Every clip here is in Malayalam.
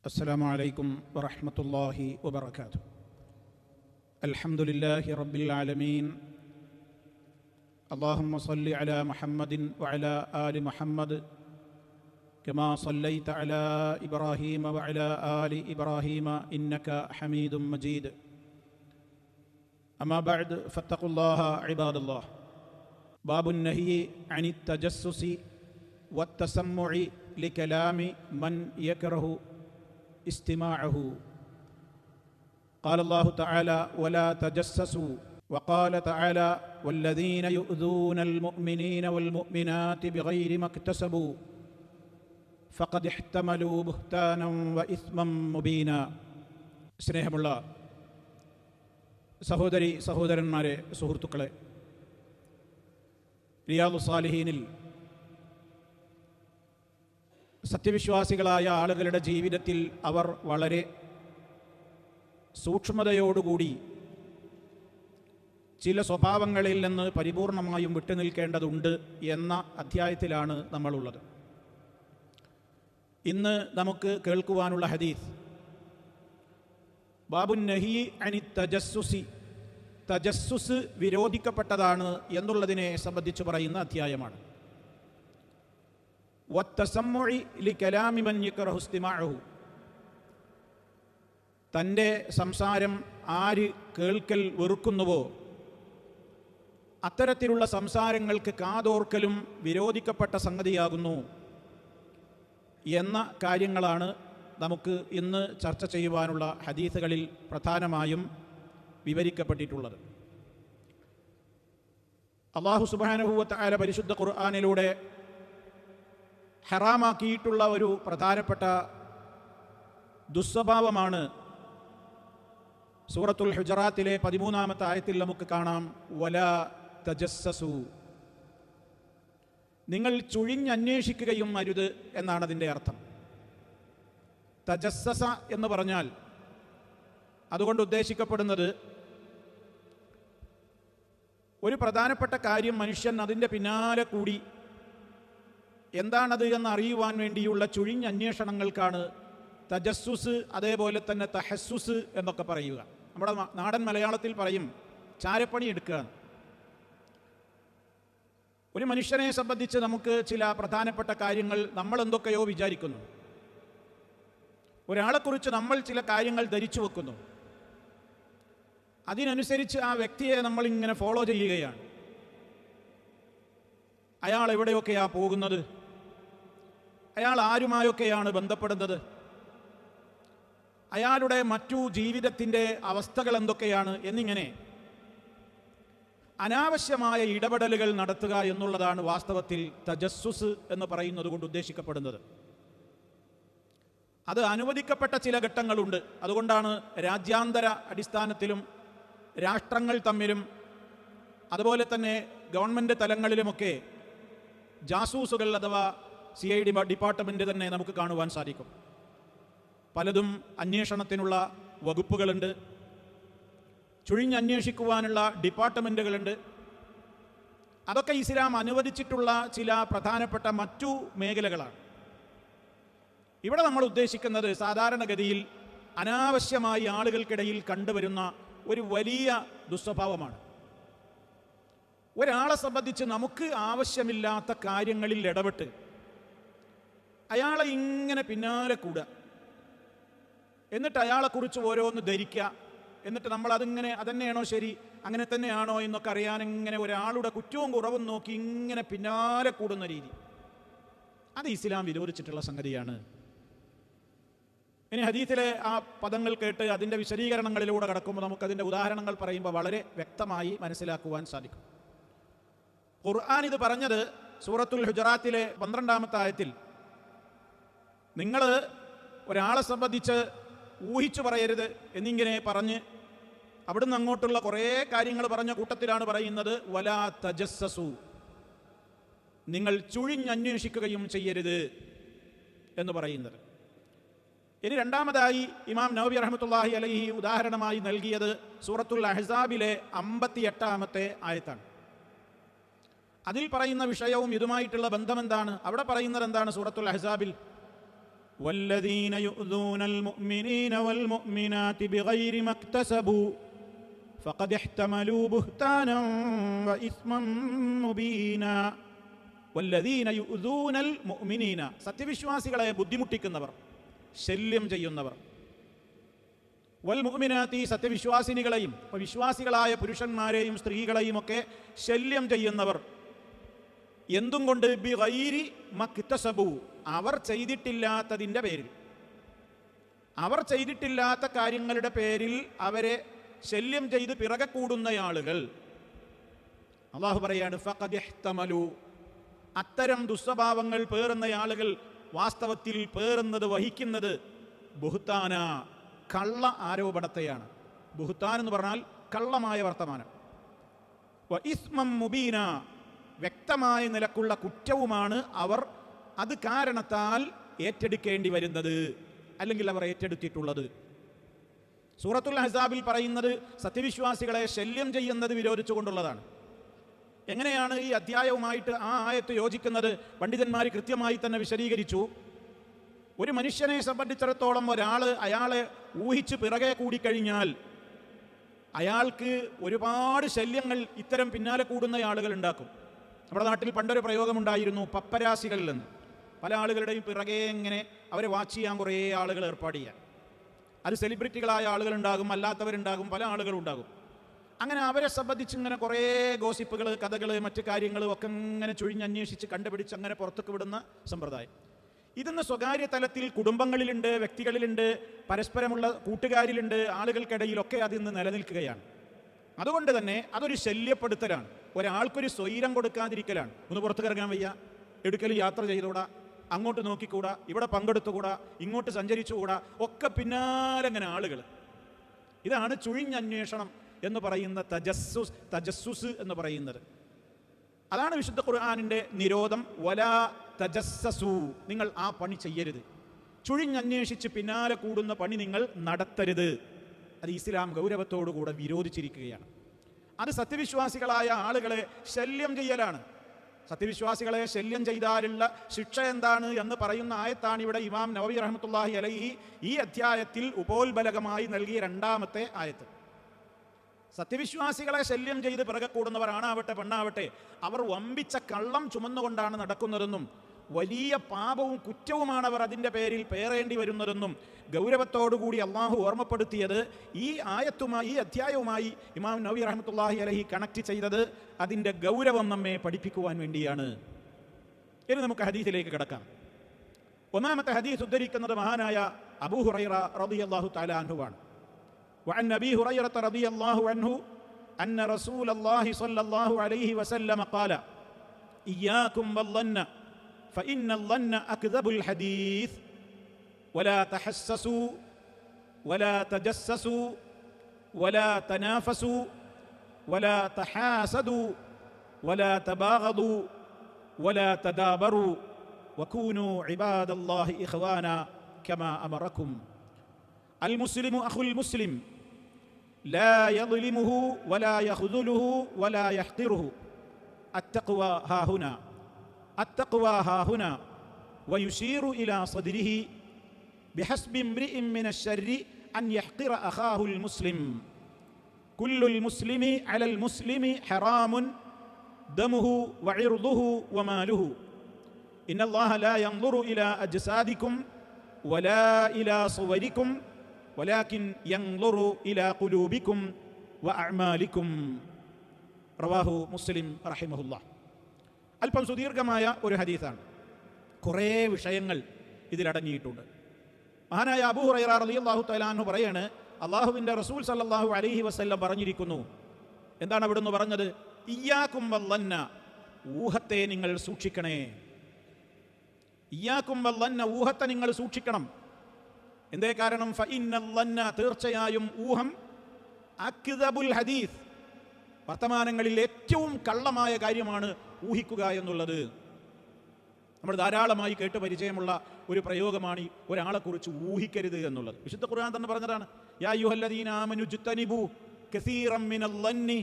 السلام عليكم ورحمة الله وبركاته. الحمد لله رب العالمين. اللهم صل على محمد وعلى آل محمد كما صليت على إبراهيم وعلى آل إبراهيم إنك حميد مجيد. أما بعد فاتقوا الله عباد الله. باب النهي عن التجسس والتسمع لكلام من يكره استماعه. قال الله تعالى: ولا تجسسوا. وقال تعالى: والذين يؤذون المؤمنين والمؤمنات بغير ما اكتسبوا فقد احتملوا بهتانا وإثما مبينا. സ്നേഹമുള്ള സഹോദരി സഹോദരന്മാരെ, സുഹൃത്തുക്കളെ, റിയാദുസ് സാലിഹീനിൽ സത്യവിശ്വാസികളായ ആളുകളുടെ ജീവിതത്തിൽ അവർ വളരെ സൂക്ഷ്മതയോടുകൂടി ചില സ്വഭാവങ്ങളിൽ നിന്ന് പരിപൂർണമായും വിട്ടുനിൽക്കേണ്ടതുണ്ട് എന്ന അധ്യായത്തിലാണ് നമ്മളുള്ളത്. ഇന്ന് നമുക്ക് കേൾക്കുവാനുള്ള ഹദീസ് ബാബുൻ നഹി അനി തജസ്സുസി, തജസ്സുസ് വിരോധിക്കപ്പെട്ടതാണ് എന്നുള്ളതിനെ സംബന്ധിച്ച് പറയുന്ന അധ്യായമാണ്. വത്തസമ്മുഇ ലികലാമി മൻ യക്റഹു ഇസ്തിമാഉഹു, തൻ്റെ സംസാരം ആര് കേൾക്കൽ വെറുക്കുന്നുവോ അത്തരത്തിലുള്ള സംസാരങ്ങൾക്ക് കാതോർക്കലും വിരോധിക്കപ്പെട്ട സംഗതിയാകുന്നു എന്ന കാര്യങ്ങളാണ് നമുക്ക് ഇന്ന് ചർച്ച ചെയ്യുവാനുള്ള ഹദീസുകളിൽ പ്രധാനമായും വിവരിക്കപ്പെട്ടിട്ടുള്ളത്. അല്ലാഹു സുബ്ഹാനഹു വ തആല പരിശുദ്ധ ഖുർആനിലൂടെ ഹറാമാക്കിയിട്ടുള്ള ഒരു പ്രധാനപ്പെട്ട ദുസ്വഭാവമാണ് സൂറത്തുൽ ഹുജറാത്തിലെ 13-ാമത്തെ ആയത്തിൽ നമുക്ക് കാണാം: വലാ തജസ്സസു, നിങ്ങൾ ചുഴിഞ്ഞന്വേഷിക്കുകയും അരുത് എന്നാണ് അതിൻ്റെ അർത്ഥം. തജസ്സസ എന്ന് പറഞ്ഞാൽ അതുകൊണ്ട് ഉദ്ദേശിക്കപ്പെടുന്നത് ഒരു പ്രധാനപ്പെട്ട കാര്യം മനുഷ്യൻ അതിൻ്റെ പിന്നാലെ കൂടി എന്താണത് എന്ന് അറിയുവാൻ വേണ്ടിയുള്ള ചുഴിഞ്ഞന്വേഷണങ്ങൾക്കാണ് തജസ്സുസ്, അതേപോലെ തന്നെ തഹസ്സുസ് എന്നൊക്കെ പറയുക. നമ്മുടെ നാടൻ മലയാളത്തിൽ പറയും ചാരപ്പണി എടുക്കുക. ഒരു മനുഷ്യനെ സംബന്ധിച്ച് നമുക്ക് ചില പ്രധാനപ്പെട്ട കാര്യങ്ങൾ നമ്മൾ എന്തൊക്കെയോ വിചാരിക്കുന്നു, ഒരാളെക്കുറിച്ച് നമ്മൾ ചില കാര്യങ്ങൾ ധരിച്ചു വെക്കുന്നു, അതിനനുസരിച്ച് ആ വ്യക്തിയെ നമ്മൾ ഇങ്ങനെ ഫോളോ ചെയ്യുകയാണ്. അയാൾ എവിടെയൊക്കെയാണ് പോകുന്നത്, അയാൾ ആരുമായൊക്കെയാണ് ബന്ധപ്പെടുന്നത്, അയാളുടെ മറ്റു ജീവിതത്തിൻ്റെ അവസ്ഥകൾ എന്തൊക്കെയാണ് എന്നിങ്ങനെ അനാവശ്യമായ ഇടപെടലുകൾ നടത്തുക എന്നുള്ളതാണ് വാസ്തവത്തിൽ തജസ്സുസ് എന്ന് പറയുന്നത് കൊണ്ട് ഉദ്ദേശിക്കപ്പെടുന്നത്. അത് അനുവദിക്കപ്പെട്ട ചില ഘട്ടങ്ങളുണ്ട്. അതുകൊണ്ടാണ് രാജ്യാന്തര അടിസ്ഥാനത്തിലും രാഷ്ട്രങ്ങൾ തമ്മിലും അതുപോലെ തന്നെ ഗവൺമെൻറ് തലങ്ങളിലുമൊക്കെ ജാസൂസുകൾ അഥവാ CID ഡിപ്പാർട്ട്മെൻറ്റ് തന്നെ നമുക്ക് കാണുവാൻ സാധിക്കും. പലതും അന്വേഷണത്തിനുള്ള വകുപ്പുകളുണ്ട്, ചുഴിഞ്ഞന്വേഷിക്കുവാനുള്ള ഡിപ്പാർട്ട്മെൻറ്റുകളുണ്ട്. അതൊക്കെ ഇസ്ലാം അനുവദിച്ചിട്ടുള്ള ചില പ്രധാനപ്പെട്ട മറ്റു മേഖലകളാണ്. ഇവിടെ നമ്മൾ ഉദ്ദേശിക്കുന്നത് സാധാരണഗതിയിൽ അനാവശ്യമായി ആളുകൾക്കിടയിൽ കണ്ടുവരുന്ന ഒരു വലിയ ദുസ്വഭാവമാണ്. ഒരാളെ സംബന്ധിച്ച് നമുക്ക് ആവശ്യമില്ലാത്ത കാര്യങ്ങളിൽ ഇടപെട്ട് അയാളെ ഇങ്ങനെ പിന്നാലെ കൂടുക, എന്നിട്ട് അയാളെക്കുറിച്ച് ഓരോന്ന് ധരിക്കുക, എന്നിട്ട് നമ്മൾ അതിങ്ങനെ അതന്നെയാണോ ശരി, അങ്ങനെ തന്നെയാണോ എന്നൊക്കെ അറിയാൻ ഇങ്ങനെ ഒരാളുടെ കുറ്റവും കുറവും നോക്കി ഇങ്ങനെ പിന്നാലെ കൂടുന്ന രീതി, അത് ഇസ്ലാം വിരോധിച്ചിട്ടുള്ള സംഗതിയാണ്. ഇനി ഹദീസിലെ ആ പദങ്ങൾ കേട്ട് അതിൻ്റെ വിശദീകരണങ്ങളിലൂടെ കടക്കുമ്പോൾ നമുക്കതിൻ്റെ ഉദാഹരണങ്ങൾ പറയുമ്പോൾ വളരെ വ്യക്തമായി മനസ്സിലാക്കുവാൻ സാധിക്കും. ഖുർആൻ ഇത് പറഞ്ഞത് സൂറത്തുൽ ഹുജറാത്തിലെ 12-ാമത്തെ ആയത്തിൽ, നിങ്ങൾ ഒരാളെ സംബന്ധിച്ച് ഊഹിച്ചു പറയരുത് എന്നിങ്ങനെ പറഞ്ഞ് അവിടുന്ന് അങ്ങോട്ടുള്ള കുറേ കാര്യങ്ങൾ പറഞ്ഞ കൂട്ടത്തിലാണ് പറയുന്നത് വലാ തജസ്സസു, നിങ്ങൾ ചുഴിഞ്ഞന്വേഷിക്കുകയും ചെയ്യരുത് എന്ന് പറയുന്നത്. ഇനി രണ്ടാമതായി ഇമാം നവവി റഹ്മത്തുള്ളാഹി അലൈഹി ഉദാഹരണമായി നൽകിയത് സൂറത്തുൽ അഹ്സാബിലെ 58-ാമത്തെ ആയത്താണ്. അതിൽ പറയുന്ന വിഷയവും ഇതുമായിട്ടുള്ള ബന്ധം എന്താണ്? അവിടെ പറയുന്നത് എന്താണ്? സൂറത്തുൽ അഹ്സാബിൽ വല്ലദീന യുഅ്ദൂനൽ മുഅ്മിനീന വൽ മുഅ്മിനാതി ബിഗൈരി മക്തസബു ഫഖദ് ഇഹ്തമലൂ ബുഹ്താനൻ വഇസ്മൻ മുബീനാ. വല്ലദീന യുഅ്ദൂനൽ മുഅ്മിനീന, സത്യവിശ്വാസികളെ ബുദ്ധിമുട്ടിക്കുന്നവർ, ശല്യം ചെയ്യുന്നവർ. വൽ മുഅ്മിനാത്തി, സത്യവിശ്വാസിനികളെയും വിശ്വാസികളായ പുരുഷന്മാരെയും സ്ത്രീകളെയും ഒക്കെ ശല്യം ചെയ്യുന്നവർ. എന്തും കൊണ്ട്? ബിഗൈരി മക്തസബു, അവർ ചെയ്തിട്ടില്ലാത്തതിൻ്റെ പേരിൽ, അവർ ചെയ്തിട്ടില്ലാത്ത കാര്യങ്ങളുടെ പേരിൽ അവരെ ശല്യം ചെയ്ത് പിറകെ കൂടുന്ന ആളുകൾ. അല്ലാഹു പറയാണ് ഫഖദ് ഇഹ്തമലു, അത്തരം ദുസ്വഭാവങ്ങൾ പേറുന്ന ആളുകൾ വാസ്തവത്തിൽ പേറുന്നത്, വഹിക്കുന്നത് ബുഹ്താന, കള്ള ആരോപണത്തെയാണ്. ബുഹ്താൻ എന്ന് പറഞ്ഞാൽ കള്ളമായ വർത്തമാനം. വ ഇസ്മം മുബീന, വ്യക്തമായ നിലക്കുള്ള കുറ്റവുമാണ് അവർ അത് കാരണത്താൽ ഏറ്റെടുക്കേണ്ടി വരുന്നത്, അല്ലെങ്കിൽ അവർ ഏറ്റെടുത്തിട്ടുള്ളത്. സൂറത്തുൽ അഹ്സാബിൽ പറയുന്നത് സത്യവിശ്വാസികളെ ശല്യം ചെയ്യുന്നത് വിരോധിച്ചുകൊണ്ടുള്ളതാണ്. എങ്ങനെയാണ് ഈ അധ്യായവുമായിട്ട് ആ ആയത്ത് യോജിക്കുന്നത്? പണ്ഡിതന്മാർ കൃത്യമായി തന്നെ വിശദീകരിച്ചു. ഒരു മനുഷ്യനെ സംബന്ധിച്ചിടത്തോളം അയാളെ ഊഹിച്ച് പിറകെ കൂടിക്കഴിഞ്ഞാൽ അയാൾക്ക് ഒരുപാട് ശല്യങ്ങൾ ഇത്തരം പിന്നാലെ കൂടുന്ന ആളുകൾ ഉണ്ടാക്കും. നമ്മുടെ നാട്ടിൽ പണ്ടൊരു പ്രയോഗമുണ്ടായിരുന്നു, പപ്പരാസികളിൽ നിന്ന്. പല ആളുകളുടെയും പിറകെ ഇങ്ങനെ അവരെ വാച്ച് ചെയ്യാൻ കുറേ ആളുകൾ ഏർപ്പാട് ചെയ്യാൻ. അത് സെലിബ്രിറ്റികളായ ആളുകളുണ്ടാകും, അല്ലാത്തവരുണ്ടാകും, പല ആളുകളുണ്ടാകും. അങ്ങനെ അവരെ സംബന്ധിച്ച് ഇങ്ങനെ കുറേ ഗോസിപ്പുകൾ, കഥകൾ, മറ്റു കാര്യങ്ങളും ഒക്കെ ഇങ്ങനെ ചുഴിഞ്ഞന്വേഷിച്ച് കണ്ടുപിടിച്ച് അങ്ങനെ പുറത്തേക്ക് വിടുന്ന സമ്പ്രദായം. ഇതൊന്ന് സ്വകാര്യ തലത്തിൽ കുടുംബങ്ങളിലുണ്ട്, വ്യക്തികളിലുണ്ട്, പരസ്പരമുള്ള കൂട്ടുകാരിലുണ്ട്, ആളുകൾക്കിടയിലൊക്കെ അതിന്ന് നിലനിൽക്കുകയാണ്. അതുകൊണ്ട് തന്നെ അതൊരു ശല്യപ്പെടുത്തലാണ്, ഒരാൾക്കൊരു സ്വൈരം കൊടുക്കാതിരിക്കലാണ്. ഒന്ന് പുറത്തേക്ക് ഇറങ്ങാൻ വയ്യ, എടുക്കൽ യാത്ര ചെയ്തുകൂടാ, അങ്ങോട്ട് നോക്കിക്കൂടാ, ഇവിടെ പങ്കെടുത്തുകൂടാ, ഇങ്ങോട്ട് സഞ്ചരിച്ചുകൂടാ, ഒക്കെ പിന്നാലെ അങ്ങനെ ആളുകൾ. ഇതാണ് ചുഴിഞ്ഞന്വേഷണം എന്ന് പറയുന്ന തജസ്സുസ് എന്ന് പറയുന്നത്. അതാണ് വിശുദ്ധ ഖുർആനിന്റെ നിരോധം. വലാ തജസ്സസു, നിങ്ങൾ ആ പണി ചെയ്യരുത്. ചുഴിഞ്ഞന്വേഷിച്ച് പിന്നാലെ കൂടുന്ന പണി നിങ്ങൾ നടത്തരുത്. അത് ഇസ്ലാം ഗൗരവത്തോടുകൂടെ വിരോധിച്ചിരിക്കുകയാണ്. അത് സത്യവിശ്വാസികളായ ആളുകളെ ശല്യം ചെയ്യലാണ്. സത്യവിശ്വാസികളെ ശല്യം ചെയ്താലുള്ള ശിക്ഷ എന്താണ് എന്ന് പറയുന്ന ആയത്താണ് ഇവിടെ ഇമാം നവവി റഹ്മത്തുള്ളാഹി അലൈഹി ഈ അധ്യായത്തിൽ ഉപോത്ബലകമായി നൽകിയ രണ്ടാമത്തെ ആയത്ത്. സത്യവിശ്വാസികളെ ശല്യം ചെയ്ത് പിറകെ കൂടുന്നവർ, ആണാവട്ടെ പെണ്ണാവട്ടെ, അവർ വമ്പിച്ച കള്ളം ചുമന്നുകൊണ്ടാണ് നടക്കുന്നതെന്നും വലിയ പാപവും കുറ്റവുമാണ് അവർ അതിൻ്റെ പേരിൽ പേറേണ്ടി വരുന്നതെന്നും ഗൗരവത്തോടുകൂടി അള്ളാഹു ഓർമ്മപ്പെടുത്തിയത് ഈ ആയത്തുമായി, ഈ അധ്യായവുമായി ഇമാം നവവി റഹ്മത്തുള്ളാഹി അലൈഹി കണക്ട് ചെയ്തത് അതിൻ്റെ ഗൗരവം നമ്മെ പഠിപ്പിക്കുവാൻ വേണ്ടിയാണ്. ഇനി നമുക്ക് ഹദീസിലേക്ക് കടക്കാം. ഒന്നാമത്തെ ഹദീസ് ഉദ്ധരിക്കുന്നത് മഹാനായ അബൂ ഹുറൈറ റളിയല്ലാഹു തആല അൻഹുവാണ്. وعن أبي هريرة رضي الله عنه أن رسول الله صلى الله عليه وسلم قال إياكم والظن فإن الظن أكذب الحديث ولا تحسسوا ولا تجسسوا ولا تنافسوا ولا تحاسدوا ولا تباغضوا ولا تدابروا وكونوا عباد الله إخوانا كما أمركم. المسلم أخو المسلم لا يظلمه ولا يخذله ولا يحقره. التقوى ها هنا، التقوى ها هنا. ويشير إلى صدره بحسب امرئ من الشر أن يحقر أخاه المسلم. كل المسلم على المسلم حرام دمه وعرضه وماله. إن الله لا ينظر إلى أجسادكم ولا إلى صوركم ولكن ينظر إلى قلوبكم وأعمالكم. റവാഹു മുസ്ലിം റഹിമഹുല്ലാ. അല്പം സുദീർഘമായ ഒരു ഹദീസാണ്, കുറേ വിഷയങ്ങൾ ഇതിലടങ്ങിയിട്ടുണ്ട്. മഹാനായ അബൂ ഹുറൈറ റളിയല്ലാഹു തആല അൻഹു പറയാണ്, അല്ലാഹുവിൻ്റെ റസൂൽ സല്ലല്ലാഹു അലൈഹി വസല്ലം പറഞ്ഞിരിക്കുന്നു. എന്താണ് അവിടുന്ന് പറഞ്ഞത്? ഇയ്യാകും വല്ലന്ന, ഊഹത്തെ നിങ്ങൾ സൂക്ഷിക്കണേ. ഇയ്യാകും വല്ലന്ന, ഊഹത്തെ നിങ്ങൾ സൂക്ഷിക്കണം. എന്തേ കാരണം? ഫഇന്നല്ലന്ന, തീർച്ചയായും ഊഹം, അക്ദബുൽ ഹദീസ്, വർത്തമാനങ്ങളിൽ ഏറ്റവും കള്ളമായ കാര്യമാണ് ഊഹിക്കുക എന്നുള്ളത്. നമ്മൾ ധാരാളമായി കേട്ട് പരിചയമുള്ള ഒരു പ്രയോഗമാണ് ഒരാളെക്കുറിച്ച് ഊഹിക്കരുത് എന്നുള്ളത്. വിശുദ്ധ ഖുർആൻ തന്നെ പറഞ്ഞതാണ്, യാ അയ്യുഹല്ലദീന ആമനു ജുത്തനിബു കസീറൻ മിനൽ-ളന്നി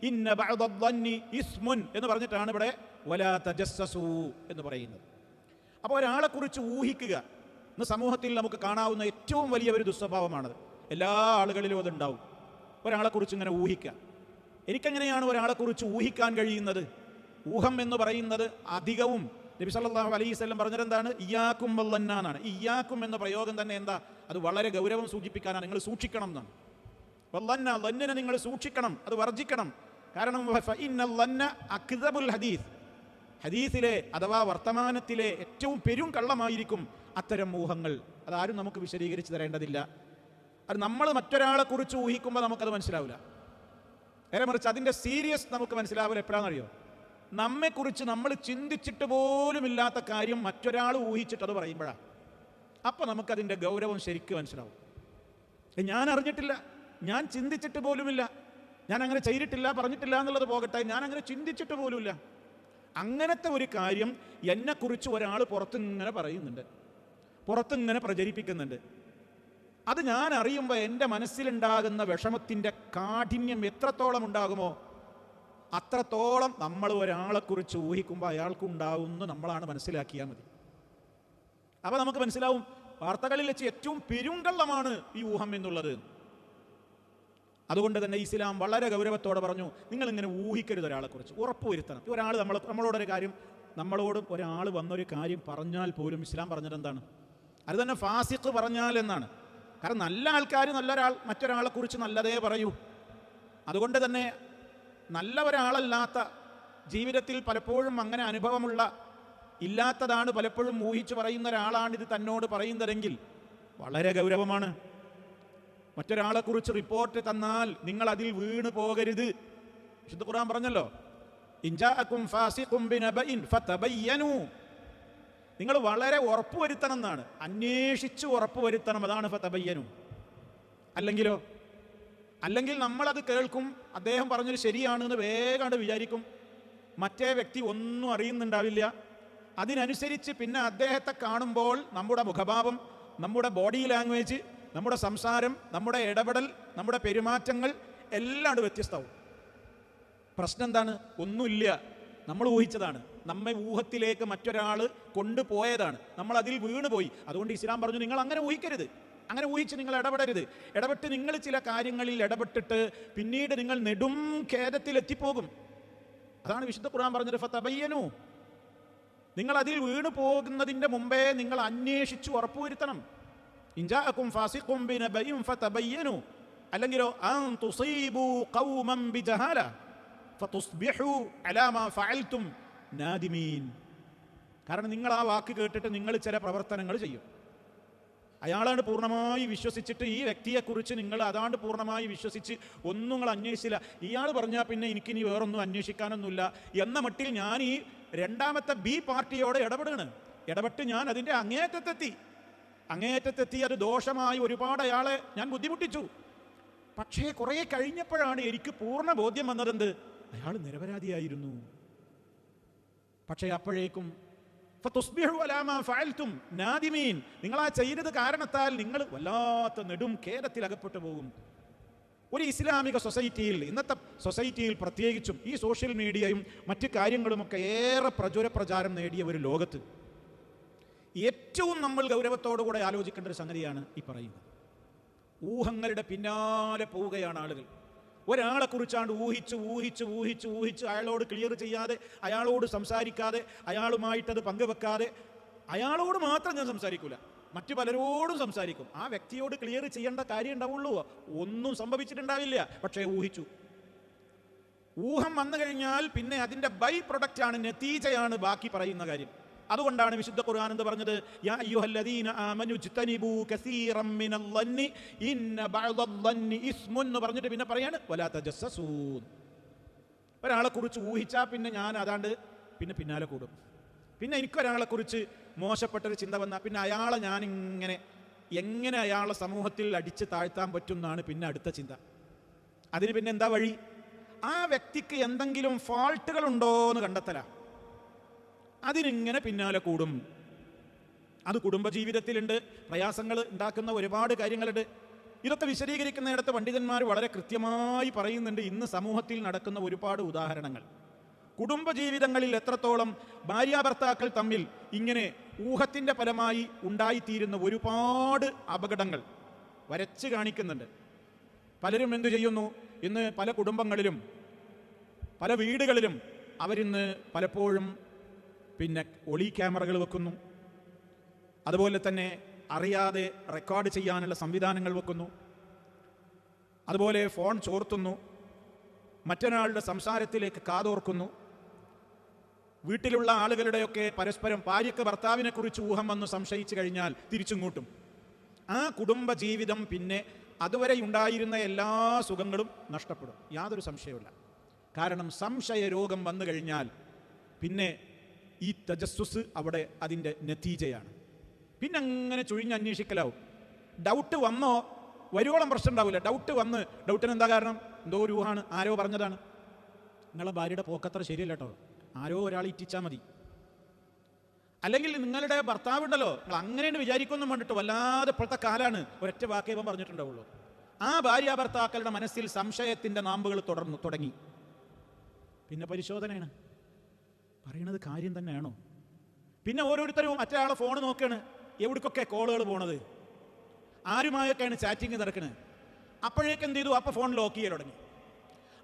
ഇന്ന ബഅദ-ളന്നി ഇസ്മുൻ എന്ന് പറഞ്ഞിട്ടാണ് ഇവിടെ വലാ തജസ്സസു എന്ന് പറയുന്നത്. അപ്പോൾ ഒരാളെക്കുറിച്ച് ഊഹിക്കുക, ഇന്ന് സമൂഹത്തിൽ നമുക്ക് കാണാവുന്ന ഏറ്റവും വലിയ ഒരു ദുസ്വഭാവമാണത്. എല്ലാ ആളുകളിലും അതുണ്ടാവും. ഒരാളെക്കുറിച്ച് ഇങ്ങനെ ഊഹിക്കുക. എനിക്കെങ്ങനെയാണ് ഒരാളെക്കുറിച്ച് ഊഹിക്കാൻ കഴിയുന്നത്? ഊഹം എന്ന് പറയുന്നത് അധികവും നബി സല്ലല്ലാഹു അലൈഹി വസല്ലം പറഞ്ഞതെന്താണ്? ഇയ്യാക്കും വല്ലന്ന എന്നാണ്. ഇയ്യാക്കും എന്ന പ്രയോഗം തന്നെ എന്താ? അത് വളരെ ഗൗരവം സൂചിപ്പിക്കാനാണ്. നിങ്ങൾ സൂക്ഷിക്കണം എന്നാണ്. വല്ലന്ന, ലന്നിനെ നിങ്ങൾ സൂക്ഷിക്കണം, അത് വർജിക്കണം. കാരണം ഹദീസിലെ അഥവാ വർത്തമാനത്തിലെ ഏറ്റവും പെരും കള്ളമായിരിക്കും അത്തരം ഊഹങ്ങൾ. അതാരും നമുക്ക് വിശദീകരിച്ച് തരേണ്ടതില്ല. അത് നമ്മൾ മറ്റൊരാളെ കുറിച്ച് ഊഹിക്കുമ്പോൾ നമുക്കത് മനസ്സിലാവില്ല. നേരെ മറിച്ച് അതിൻ്റെ സീരിയസ് നമുക്ക് മനസ്സിലാവില്ല. എപ്പോഴാണെന്നറിയോ? നമ്മെക്കുറിച്ച് നമ്മൾ ചിന്തിച്ചിട്ട് പോലുമില്ലാത്ത കാര്യം മറ്റൊരാൾ ഊഹിച്ചിട്ട് അത് പറയുമ്പോഴാണ്. അപ്പോൾ നമുക്കതിൻ്റെ ഗൗരവം ശരിക്കും മനസ്സിലാവും. ഞാൻ അറിഞ്ഞിട്ടില്ല, ഞാൻ ചിന്തിച്ചിട്ട് പോലുമില്ല, ഞാൻ അങ്ങനെ ചെയ്തിട്ടില്ല, പറഞ്ഞിട്ടില്ല എന്നുള്ളത് പോകട്ടെ, ഞാൻ അങ്ങനെ ചിന്തിച്ചിട്ട് പോലുമില്ല. അങ്ങനത്തെ ഒരു കാര്യം എന്നെക്കുറിച്ച് ഒരാൾ പുറത്തിങ്ങനെ പറയുന്നുണ്ട്, പുറത്തിങ്ങനെ പ്രചരിപ്പിക്കുന്നുണ്ട്. അത് ഞാൻ അറിയുമ്പോൾ എൻ്റെ മനസ്സിലുണ്ടാകുന്ന വിഷമത്തിൻ്റെ കാഠിന്യം എത്രത്തോളം ഉണ്ടാകുമോ അത്രത്തോളം നമ്മൾ ഒരാളെക്കുറിച്ച് ഊഹിക്കുമ്പോൾ അയാൾക്കുണ്ടാവുമെന്ന് നമ്മളാണ് മനസ്സിലാക്കിയാൽ മതി. അപ്പോൾ നമുക്ക് മനസ്സിലാവും വാർത്തകളിൽ വെച്ച് ഏറ്റവും പെരുങ്കള്ളമാണ് ഈ ഊഹം എന്നുള്ളത്. അതുകൊണ്ട് തന്നെ ഇസ്ലാം വളരെ ഗൗരവത്തോടെ പറഞ്ഞു, നിങ്ങളിങ്ങനെ ഊഹിക്കരുത് ഒരാളെക്കുറിച്ച്, ഉറപ്പുവരുത്തണം. ഒരാൾ നമ്മളോടൊരു കാര്യം, നമ്മളോട് ഒരാൾ വന്നൊരു കാര്യം പറഞ്ഞാൽ പോലും ഇസ്ലാം പറഞ്ഞത് എന്താണ്? അത് തന്നെ ഫാസിഖ് പറഞ്ഞാൽ എന്നാണ്. കാരണം നല്ല ആൾക്കാർ മറ്റൊരാളെക്കുറിച്ച് നല്ലതേ പറയൂ. അതുകൊണ്ട് തന്നെ നല്ല ഒരാളല്ലാത്ത, ജീവിതത്തിൽ പലപ്പോഴും അങ്ങനെ അനുഭവമുള്ള ഇല്ലാത്തതാണ് പലപ്പോഴും ഊഹിച്ച് പറയുന്ന ഒരാളാണിത് തന്നോട് പറയുന്നതെങ്കിൽ വളരെ ഗൗരവമാണ്. മറ്റൊരാളെക്കുറിച്ച് റിപ്പോർട്ട് തന്നാൽ നിങ്ങൾ അതിൽ വീണ് പോകരുത്. വിശുദ്ധ ഖുർആൻ പറഞ്ഞല്ലോ, ഇൻജാഅകും ഫാസിഖും ബിനബഇൻ ഫതബയ്യനൂ. നിങ്ങൾ വളരെ ഉറപ്പുവരുത്തണം എന്നാണ്, അന്വേഷിച്ച് ഉറപ്പുവരുത്തണം. അതാണ് ഫതബയ്യനൂ. അല്ലെങ്കിൽ നമ്മളത് കേൾക്കും, അദ്ദേഹം പറഞ്ഞത് ശരിയാണെന്ന് വേഗം വിചാരിക്കും, മറ്റേ വ്യക്തി ഒന്നും അറിയുന്നുണ്ടാവില്ല. അതിനനുസരിച്ച് പിന്നെ അദ്ദേഹത്തെ കാണുമ്പോൾ നമ്മുടെ മുഖഭാവം, നമ്മുടെ ബോഡി ലാംഗ്വേജ്, നമ്മുടെ സംസാരം, നമ്മുടെ ഇടപെടൽ, നമ്മുടെ പെരുമാറ്റങ്ങൾ എല്ലാം വ്യത്യസ്തമാവും. പ്രശ്നം എന്താണ്? ഒന്നുമില്ല, നമ്മൾ ഊഹിച്ചതാണ്. നമ്മെ ഊഹത്തിലേക്ക് മറ്റൊരാൾ കൊണ്ടുപോയതാണ്, നമ്മൾ അതിൽ വീണുപോയി. അതുകൊണ്ട് ഇസ്ലാം പറഞ്ഞു, നിങ്ങൾ അങ്ങനെ ഊഹിക്കരുത്, അങ്ങനെ ഊഹിച്ച് നിങ്ങൾ ഇടപെടരുത്. ഇടപെട്ട് നിങ്ങൾ ചില കാര്യങ്ങളിൽ ഇടപെട്ടിട്ട് പിന്നീട് നിങ്ങൾ നെടും ഖേദത്തിലെത്തിപ്പോകും. അതാണ് വിശുദ്ധ ഖുർആൻ പറഞ്ഞത്, ഫതബയ്യനൂ. നിങ്ങൾ അതിൽ വീണു പോകുന്നതിൻ്റെ മുമ്പേ നിങ്ങൾ അന്വേഷിച്ച് ഉറപ്പുവരുത്തണം. ഇൻജാഅകും ഫാസിഖും ബിനബഇൻ ഫതബയ്യനൂ. അല്ലെങ്കിലോ അൻ തുസീബൂ ഖൗമൻ ബിജഹാല ഫതുസ്ബിഹൂ അലാ മാ ഫഅൽതും നാദിമീൻ. കാരണം നിങ്ങൾ ആ വാക്ക് കേട്ടിട്ട് നിങ്ങൾ ചില പ്രവർത്തനങ്ങൾ ചെയ്യും. അയാളാണ് പൂർണ്ണമായി വിശ്വസിച്ചിട്ട്, ഈ വ്യക്തിയെക്കുറിച്ച് നിങ്ങൾ അതാണ്ട് പൂർണ്ണമായി വിശ്വസിച്ച് ഒന്നും നിങ്ങൾ അന്വേഷിച്ചില്ല. ഇയാൾ പറഞ്ഞാൽ പിന്നെ എനിക്കിനി വേറൊന്നും അന്വേഷിക്കാനൊന്നുമില്ല എന്ന മട്ടിൽ ഞാൻ ഈ രണ്ടാമത്തെ ബി പാർട്ടിയോട് ഇടപെട്ട് ഞാൻ അതിൻ്റെ അങ്ങേയറ്റത്തെത്തി. അത് ദോഷമായി ഒരുപാട് അയാളെ ഞാൻ ബുദ്ധിമുട്ടിച്ചു. പക്ഷേ കുറേ കഴിഞ്ഞപ്പോഴാണ് എനിക്ക് പൂർണ്ണ ബോധ്യം വന്നതെന്ത്? അയാൾ നിരപരാധിയായിരുന്നു. പക്ഷേ അപ്പോഴേക്കും ഫതുസ്ബിഹു അലാ മാ ഫഅൽതും നാദിമീൻ. നിങ്ങൾ ആ ചെയ്തത് കാരണത്താൽ നിങ്ങൾ വല്ലാത്ത നെടും ഖേദത്തിൽ അകപ്പെട്ടു പോകും. ഒരു ഇസ്ലാമിക സൊസൈറ്റിയിൽ, ഇന്നത്തെ സൊസൈറ്റിയിൽ പ്രത്യേകിച്ചും ഈ സോഷ്യൽ മീഡിയയും മറ്റു കാര്യങ്ങളുമൊക്കെ ഏറെ പ്രചാരം നേടിയ ഒരു ലോകത്ത് ഏറ്റവും നമ്മൾ ഗൗരവത്തോടുകൂടെ ആലോചിക്കേണ്ട ഒരു സംഗതിയാണ് ഈ പറയുന്നത്. ഊഹങ്ങളുടെ പിന്നാലെ പോവുകയാണ് ആളുകൾ. ഒരാളെക്കുറിച്ചാണ്ട് ഊഹിച്ച് അയാളോട് ക്ലിയർ ചെയ്യാതെ, അയാളോട് സംസാരിക്കാതെ, അയാളുമായിട്ടത് പങ്കുവെക്കാതെ, അയാളോട് മാത്രം ഞാൻ സംസാരിക്കൂല, മറ്റു പലരോടും സംസാരിക്കും. ആ വ്യക്തിയോട് ക്ലിയർ ചെയ്യേണ്ട കാര്യം ഉണ്ടാവുള്ളൂ, ഒന്നും സംഭവിച്ചിട്ടുണ്ടാവില്ല. പക്ഷേ ഊഹിച്ചു. ഊഹം വന്നു കഴിഞ്ഞാൽ പിന്നെ അതിൻ്റെ ബൈ പ്രൊഡക്റ്റാണ്, നതീജയാണ് ബാക്കി പറയുന്ന കാര്യം. അതുകൊണ്ടാണ് വിശുദ്ധ ഖുർആൻ എന്ന് പറഞ്ഞത്, യാ അയ്യുഹല്ലദീന ആമനു ജ്തനിബൂ കസീറൻ മിനൽ ളന്നി ഇന്ന ബഅദൽ ളന്നി ഇസ്മുൻ എന്ന് പറഞ്ഞിട്ട് പിന്നെ പറയാണ് വലാ തജസ്സസൂ. ഒരാളെക്കുറിച്ച് ഊഹിച്ചാൽ പിന്നെ ഞാൻ അതാണ്ട് പിന്നാലെ കൂടും. പിന്നെ എനിക്കൊരാളെക്കുറിച്ച് മോശപ്പെട്ടൊരു ചിന്ത വന്നാൽ പിന്നെ അയാളെ ഞാനിങ്ങനെ എങ്ങനെ അയാളെ സമൂഹത്തിൽ അടിച്ച് താഴ്ത്താൻ പറ്റും എന്നാണ് പിന്നെ അടുത്ത ചിന്ത. അതിന് പിന്നെ എന്താ വഴി? ആ വ്യക്തിക്ക് എന്തെങ്കിലും ഫാൾട്ടുകൾ ഉണ്ടോ എന്ന് കണ്ടെത്തലാ. അതിനിങ്ങനെ പിന്നാലെ കൂടും. അത് കുടുംബജീവിതത്തിലുണ്ട്, പ്രയാസങ്ങൾ ഉണ്ടാക്കുന്ന ഒരുപാട് കാര്യങ്ങളുണ്ട്. ഇതൊക്കെ വിശദീകരിക്കുന്നിടത്ത് പണ്ഡിതന്മാർ വളരെ കൃത്യമായി പറയുന്നുണ്ട്. ഇന്ന് സമൂഹത്തിൽ നടക്കുന്ന ഒരുപാട് ഉദാഹരണങ്ങൾ, കുടുംബജീവിതങ്ങളിൽ എത്രത്തോളം ഭാര്യാഭർത്താക്കൾ തമ്മിൽ ഇങ്ങനെ ഊഹത്തിൻ്റെ ഫലമായി ഉണ്ടായിത്തീരുന്ന ഒരുപാട് അപകടങ്ങൾ വരച്ച് കാണിക്കുന്നുണ്ട്. പലരും എന്തു ചെയ്യുന്നു, ഇന്ന് പല കുടുംബങ്ങളിലും പല വീടുകളിലും അവരിന്ന് പലപ്പോഴും ഒളി ക്യാമറകൾ വെക്കുന്നു. അതുപോലെ തന്നെ അറിയാതെ റെക്കോർഡ് ചെയ്യാനുള്ള സംവിധാനങ്ങൾ വെക്കുന്നു. അതുപോലെ ഫോൺ ചോർത്തുന്നു, മറ്റൊരാളുടെ സംസാരത്തിലേക്ക് കാതോർക്കുന്നു. വീട്ടിലുള്ള ആളുകളുടെയൊക്കെ പരസ്പരം ഭാര്യയ്ക്ക് ഭർത്താവിനെ കുറിച്ച് ഊഹം വന്ന് സംശയിച്ചു കഴിഞ്ഞാൽ തിരിച്ചിങ്ങോട്ടും ആ കുടുംബ ജീവിതം പിന്നെ അതുവരെ ഉണ്ടായിരുന്ന എല്ലാ സുഖങ്ങളും നഷ്ടപ്പെടും, യാതൊരു സംശയവുമില്ല. കാരണം സംശയ രോഗം വന്നു കഴിഞ്ഞാൽ പിന്നെ ഈ തജസ്സുസ് അവിടെ അതിൻ്റെ നതീജയാണ്. പിന്നെ അങ്ങനെ ചുഴിഞ്ഞന്വേഷിക്കലാവും. ഡൗട്ട് വന്നോ വരുവോളം പ്രശ്നം ഉണ്ടാവില്ല. ഡൗട്ടിന് എന്താ കാരണം? എന്തോ ഒരു ഊഹാണ്, ആരോ പറഞ്ഞതാണ്. നിങ്ങളെ ഭാര്യയുടെ പോക്കത്ര ശരിയല്ല കേട്ടോ, ആരോ ഒരാൾ ഇറ്റിച്ചാൽ മതി. അല്ലെങ്കിൽ നിങ്ങളുടെ ഭർത്താവുണ്ടല്ലോ, നിങ്ങൾ അങ്ങനെയാണ് വിചാരിക്കൊന്നും വേണ്ടിട്ട് വല്ലാതെ ഇപ്പോഴത്തെ കാലാണ്, ഒരൊറ്റ വാക്കേ ഇവൻ പറഞ്ഞിട്ടുണ്ടാവുള്ളൂ. ആ ഭാര്യാഭർത്താക്കളുടെ മനസ്സിൽ സംശയത്തിൻ്റെ നാമ്പുകൾ തുടങ്ങി. പിന്നെ പരിശോധനയാണ്, പറയണത് കാര്യം തന്നെയാണോ? പിന്നെ ഓരോരുത്തരും മറ്റൊരാളെ ഫോൺ നോക്കുകയാണ്, എവിടേക്കൊക്കെ കോളുകൾ പോണത്, ആരുമായൊക്കെയാണ് ചാറ്റിങ് നടക്കുന്നത്. അപ്പോഴേക്ക് എന്ത് ചെയ്തു? അപ്പോൾ ഫോൺ ലോക്ക് ചെയ്യൽ തുടങ്ങി.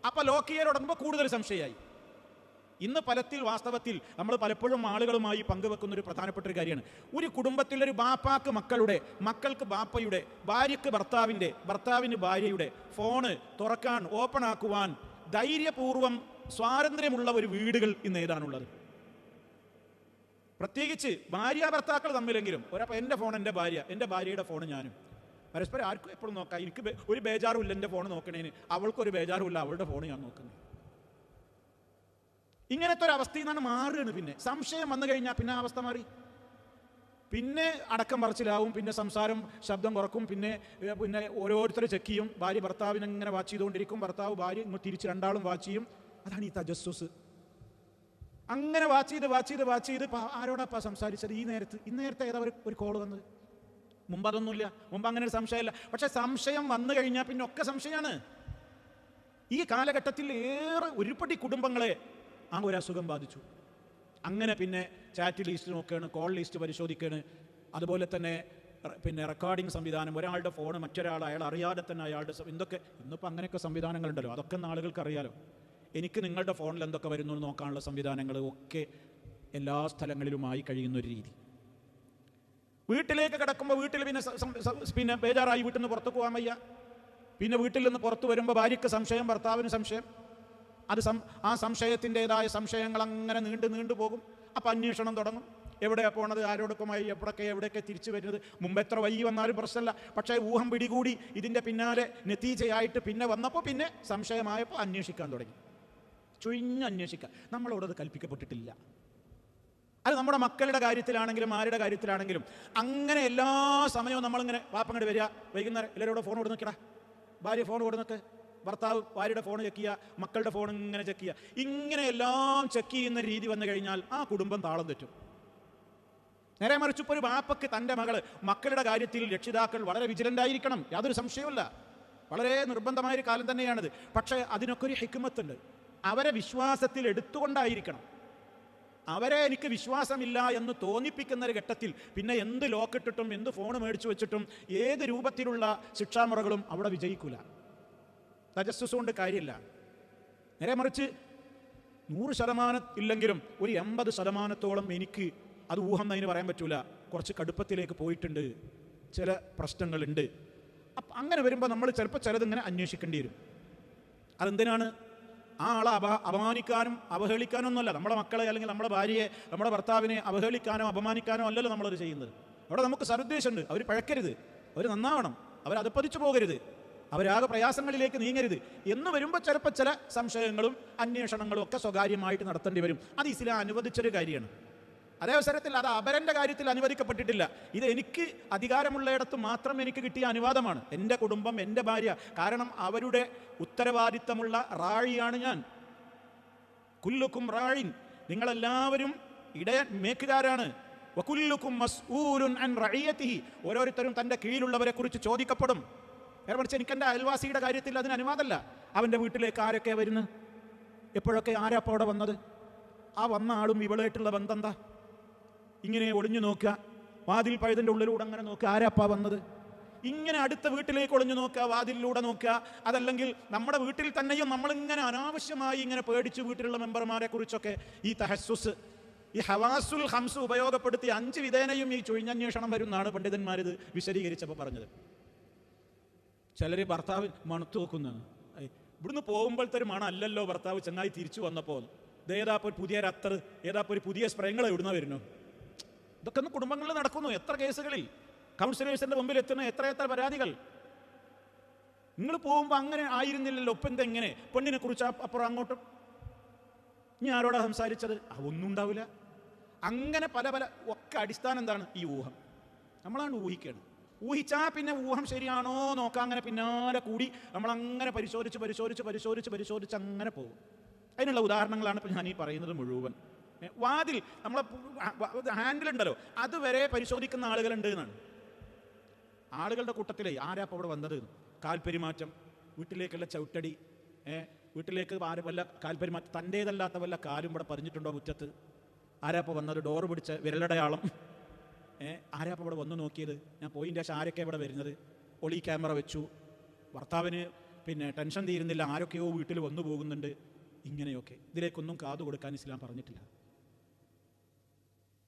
അപ്പോൾ ലോക്ക് ചെയ്യൽ തുടങ്ങുമ്പോൾ കൂടുതൽ സംശയമായി. ഇന്ന് വാസ്തവത്തിൽ നമ്മൾ പലപ്പോഴും ആളുകളുമായി പങ്കുവെക്കുന്ന ഒരു പ്രധാനപ്പെട്ട ഒരു കാര്യമാണ്, ഒരു കുടുംബത്തിലൊരു ബാപ്പാക്ക് മക്കൾക്ക് ബാപ്പയുടെ, ഭാര്യയ്ക്ക് ഭർത്താവിന് ഭാര്യയുടെ ഫോണ് തുറക്കാൻ, ഓപ്പൺ ആക്കുവാൻ ധൈര്യപൂർവം സ്വാതന്ത്ര്യമുള്ള ഒരു വീടുകൾ ഇന്ന് ഏതാണുള്ളത്? പ്രത്യേകിച്ച് ഭാര്യാഭർത്താക്കൾ തമ്മിലെങ്കിലും എൻ്റെ ഫോൺ എൻ്റെ ഭാര്യ, എൻ്റെ ഭാര്യയുടെ ഫോൺ ഞാനും, പരസ്പരം ആർക്കും എപ്പോഴും നോക്കാം. എനിക്ക് ഒരു ബേജാറുമില്ല എൻ്റെ ഫോൺ നോക്കണേന്, അവൾക്കൊരു ബേജാറുമില്ല അവളുടെ ഫോൺ ഞാൻ നോക്കുന്നത്. ഇങ്ങനത്തെ ഒരു അവസ്ഥയിൽ നിന്നാണ് മാറുകയാണ്. പിന്നെ സംശയം വന്നു കഴിഞ്ഞാൽ പിന്നെ ആ അവസ്ഥ മാറി. പിന്നെ അടക്കം പറച്ചിലാവും, പിന്നെ സംസാരം ശബ്ദം കുറക്കും, പിന്നെ ഓരോരുത്തർ ചെക്ക് ചെയ്യും. ഭാര്യ ഭർത്താവിനെ ഇങ്ങനെ വാച്ച് ചെയ്തുകൊണ്ടിരിക്കും, ഭർത്താവ് ഭാര്യ ഇങ്ങോട്ട് തിരിച്ച് രണ്ടാളും വാച്ച് ചെയ്യും. അതാണ് ഈ തജസ്സുസ്. അങ്ങനെ വാച്ച് ചെയ്ത് ആരോടാപ്പാ സംസാരിച്ചത് ഇന്നേരത്തെ ഏതാ ഒരു കോള് വന്നത്? മുമ്പ് അതൊന്നുമില്ല, മുമ്പ് അങ്ങനെ ഒരു സംശയമില്ല. പക്ഷെ സംശയം വന്നു കഴിഞ്ഞാൽ പിന്നെ ഒക്കെ സംശയമാണ്. ഈ കാലഘട്ടത്തിൽ ഒരുപടി കുടുംബങ്ങളെ ആ ഒരു അസുഖം ബാധിച്ചു. അങ്ങനെ പിന്നെ ചാറ്റ് ലിസ്റ്റ് നോക്കുകയാണ്, കോൾ ലിസ്റ്റ് പരിശോധിക്കുകയാണ്. അതുപോലെ തന്നെ റെക്കോർഡിംഗ് സംവിധാനം, ഒരാളുടെ ഫോണ് മറ്റൊരാൾ അയാൾ അറിയാതെ തന്നെ അയാളുടെ എന്തൊക്കെ, ഇന്നിപ്പോൾ അങ്ങനെയൊക്കെ സംവിധാനങ്ങളുണ്ടല്ലോ, അതൊക്കെ ആളുകൾക്ക് അറിയാലോ. എനിക്ക് നിങ്ങളുടെ ഫോണിൽ എന്തൊക്കെ വരുന്നു എന്ന് നോക്കാനുള്ള സംവിധാനങ്ങൾ ഒക്കെ എല്ലാ സ്ഥലങ്ങളിലുമായി കഴിയുന്നൊരു രീതി. വീട്ടിലേക്ക് കിടക്കുമ്പോൾ വീട്ടിൽ പിന്നെ ബേജാറായി വീട്ടിൽ നിന്ന് പുറത്തു പോകാൻ വയ്യ. പിന്നെ വീട്ടിൽ നിന്ന് പുറത്തു വരുമ്പോൾ ഭാര്യയ്ക്ക് സംശയം, ഭർത്താവിന് സംശയം. ആ സംശയത്തിൻ്റെതായ സംശയങ്ങൾ അങ്ങനെ നീണ്ടു പോകും. അപ്പം അന്വേഷണം തുടങ്ങും. എവിടെയാണ് പോണത്, ആരോടൊക്കെമായി എവിടെയൊക്കെ തിരിച്ചു വരുന്നത്. മുമ്പ് എത്ര വൈകി വന്നാലും പ്രശ്നമല്ല, പക്ഷേ ഊഹം പിടികൂടി ഇതിൻ്റെ പിന്നാലെ നതീജയായിട്ട് പിന്നെ വന്നപ്പോൾ പിന്നെ സംശയമായപ്പോൾ അന്വേഷിക്കാൻ തുടങ്ങി. അന്വേഷിക്കുക. നമ്മളോടത് കൽപ്പിക്കപ്പെട്ടിട്ടില്ല. അത് നമ്മുടെ മക്കളുടെ കാര്യത്തിലാണെങ്കിലും ആരുടെ കാര്യത്തിലാണെങ്കിലും അങ്ങനെ എല്ലാ സമയവും നമ്മളിങ്ങനെ വാപ്പങ്ങോട്ട് വരിക, വൈകുന്നേരം എല്ലാവരോടും ഫോൺ കൊടുത്ത് നിൽക്കടാ, ഭാര്യ ഫോൺ കൊടുത്ത് നിൽക്ക്, ഭർത്താവ് ഭാര്യയുടെ ഫോൺ ചെക്ക് ചെയ്യുക, മക്കളുടെ ഫോൺ ഇങ്ങനെ ചെക്ക് ചെയ്യുക. ഇങ്ങനെ എല്ലാം ചെക്ക് ചെയ്യുന്ന രീതി വന്നു കഴിഞ്ഞാൽ ആ കുടുംബം താളം തെറ്റും. നേരെ മറിച്ച് ഇപ്പോൾ ഒരു ബാപ്പക്ക് തൻ്റെ മക്കളുടെ കാര്യത്തിൽ രക്ഷിതാക്കൾ വളരെ വിജിലൻ്റ് ആയിരിക്കണം, യാതൊരു സംശയവുമില്ല. വളരെ നിർബന്ധമായൊരു കാലം തന്നെയാണിത്. പക്ഷേ അതിനൊക്കെ ഒരു ഹിക്മത്തുണ്ട്. അവരെ വിശ്വാസത്തിൽ എടുത്തുകൊണ്ടായിരിക്കണം. അവരെ എനിക്ക് വിശ്വാസമില്ല എന്ന് തോന്നിപ്പിക്കുന്ന ഒരു ഘട്ടത്തിൽ പിന്നെ എന്ത് ലോക്കിട്ടിട്ടും എന്ത് ഫോൺ മേടിച്ചു വെച്ചിട്ടും ഏത് രൂപത്തിലുള്ള ശിക്ഷാമുറകളും അവിടെ വിജയിക്കൂല. തജസ്സുസ് കൊണ്ട് കാര്യമില്ല. നേരെ മറിച്ച് 100% ഇല്ലെങ്കിലും ഒരു 80% എനിക്ക് അത് ഊഹം എന്നതിന് പറയാൻ പറ്റൂല, കുറച്ച് കടുപ്പത്തിലേക്ക് പോയിട്ടുണ്ട്, ചില പ്രശ്നങ്ങളുണ്ട്. അപ്പം അങ്ങനെ വരുമ്പോൾ നമ്മൾ ചിലപ്പോൾ ചിലതിങ്ങനെ അന്വേഷിക്കേണ്ടി വരും. അതെന്തിനാണ്? ആ ആളെ അപമാനിക്കാനും അവഹേളിക്കാനോ ഒന്നുമല്ല. നമ്മുടെ മക്കളെ അല്ലെങ്കിൽ നമ്മുടെ ഭാര്യയെ, നമ്മുടെ ഭർത്താവിനെ അവഹേളിക്കാനോ അപമാനിക്കാനോ അല്ലല്ലോ നമ്മളത് ചെയ്യുന്നത്. അവിടെ നമുക്ക് സദുദ്ദേശമുണ്ട്. അവർ പഴക്കരുത്, അവർ നന്നാവണം, അവരതപ്പതിച്ചു പോകരുത്, അവരാകെ പ്രയാസങ്ങളിലേക്ക് നീങ്ങരുത് എന്ന് വരുമ്പോൾ ചിലപ്പോൾ ചില സംശയങ്ങളും അന്വേഷണങ്ങളും ഒക്കെ സ്വകാര്യമായിട്ട് നടത്തേണ്ടി വരും. അത് ഇസ്ലാം അനുവദിച്ചൊരു കാര്യമാണ്. അതേ അവസരത്തിൽ അത് അപരൻ്റെ കാര്യത്തിൽ അനുവദിക്കപ്പെട്ടിട്ടില്ല. ഇത് എനിക്ക് അധികാരമുള്ളയിടത്ത് മാത്രം എനിക്ക് കിട്ടിയ അനുവാദമാണ്. എൻ്റെ കുടുംബം, എൻ്റെ ഭാര്യ, കാരണം അവരുടെ ഉത്തരവാദിത്തമുള്ള റാഴിയാണ് ഞാൻ. കുല്ലുക്കും റാഴിൻ, നിങ്ങളെല്ലാവരും മേക്കുകാരാണ്. വകുല്ലുക്കും മസ്ഊലുൻ അൻ റഇയതിഹി, ഓരോരുത്തരും തൻ്റെ കീഴിലുള്ളവരെ കുറിച്ച് ചോദിക്കപ്പെടും. മറിച്ച് എനിക്ക് എൻ്റെ അയൽവാസിയുടെ കാര്യത്തിൽ അതിന് അനുവാദമല്ല. അവൻ്റെ വീട്ടിലേക്ക് ആരൊക്കെ വരുന്നു, എപ്പോഴൊക്കെ ആരാപ്പോൾ അവിടെ വന്നത്, ആ വന്ന ആളും ഇവളായിട്ടുള്ള ബന്ധം എന്താ? ഇങ്ങനെ ഒളിഞ്ഞു നോക്കുക, വാതിൽ പഴുതിൻ്റെ ഉള്ളിലൂടെ അങ്ങനെ നോക്കുക, ആരാപ്പാ വന്നത്? ഇങ്ങനെ അടുത്ത വീട്ടിലേക്ക് ഒളിഞ്ഞു നോക്കുക, വാതിലിലൂടെ നോക്കുക. അതല്ലെങ്കിൽ നമ്മുടെ വീട്ടിൽ തന്നെയും നമ്മളിങ്ങനെ അനാവശ്യമായി ഇങ്ങനെ പേടിച്ച് വീട്ടിലുള്ള മെമ്പർമാരെ കുറിച്ചൊക്കെ ഈ തഹസ്സുസ്, ഈ ഹവാസുൽ ഹംസ് ഉപയോഗപ്പെടുത്തി 5 വിധേനയും ഈ ചുഴിഞ്ഞന്വേഷണം വരുന്നതാണ് പണ്ഡിതന്മാരിത് വിശദീകരിച്ചപ്പോൾ പറഞ്ഞത്. ചിലർ ഭർത്താവ് മണത്ത് നോക്കുന്നതാണ്. ഇവിടുന്ന് പോകുമ്പോഴത്തെ ഒരു മണം അല്ലല്ലോ ഭർത്താവ് ചങ്ങായി തിരിച്ചു വന്നപ്പോൾ, ഏതാപ്പോൾ പുതിയ അത്തർ, ഏതാപ്പോൾ ഒരു പുതിയ സ്പ്രേങ്ങൾ എവിടുന്ന വരുന്നു. ഇതൊക്കെ ഒന്ന് കുടുംബങ്ങളിൽ നടക്കുന്നു. എത്ര കേസുകളിൽ കൗൺസിലേഴ്സിന്റെ മുമ്പിൽ എത്തുന്ന എത്ര പരാതികൾ. നിങ്ങൾ പോകുമ്പോൾ അങ്ങനെ ആയിരുന്നില്ലല്ലോ, ഒപ്പം എന്തെങ്ങനെ പെണ്ണിനെ കുറിച്ച് അപ്പുറം അങ്ങോട്ടും ഇനി ആരോടാ സംസാരിച്ചത്? ഒന്നും ഉണ്ടാവില്ല. അങ്ങനെ പല ഒക്കെ അടിസ്ഥാനം എന്താണ്? ഈ ഊഹം. നമ്മളാണ് ഊഹിക്കുകയാണ്. ഊഹിച്ചാൽ പിന്നെ ഊഹം ശരിയാണോ നോക്കാം, അങ്ങനെ പിന്നാലെ കൂടി നമ്മളങ്ങനെ പരിശോധിച്ച് അങ്ങനെ പോകും. അതിനുള്ള ഉദാഹരണങ്ങളാണ് ഇപ്പം ഞാൻ ഈ പറയുന്നത് മുഴുവൻ. വാതിൽ നമ്മളെ ഹാൻഡിലുണ്ടല്ലോ, അതുവരെ പരിശോധിക്കുന്ന ആളുകളുണ്ട് എന്നാണ്. ആളുകളുടെ കൂട്ടത്തിലേ ആരാപ്പം അവിടെ വന്നത്? കാൽപെരുമാറ്റം, വീട്ടിലേക്കുള്ള ചവിട്ടടി, വീട്ടിലേക്ക് വല്ല കാൽപെരുമാറ്റം, തൻ്റേതല്ലാത്ത വല്ല കാലും ഇവിടെ പറഞ്ഞിട്ടുണ്ടോ മുറ്റത്ത്? ആരാപ്പം വന്നത്? ഡോറ് പിടിച്ച വിരലടയാളം, ആരാപ്പം ഇവിടെ വന്നു നോക്കിയത്? ഞാൻ പോയിൻ്റെ ശേഷം ആരൊക്കെ ഇവിടെ വരുന്നത്? ഒളി ക്യാമറ വെച്ചു. ഭർത്താവിന് പിന്നെ ടെൻഷൻ തീരുന്നില്ല, ആരൊക്കെയോ വീട്ടിൽ വന്നു പോകുന്നുണ്ട്. ഇങ്ങനെയൊക്കെ ഇതിലേക്കൊന്നും കാതു കൊടുക്കാൻ ഇസ്ലാം പറഞ്ഞിട്ടില്ല.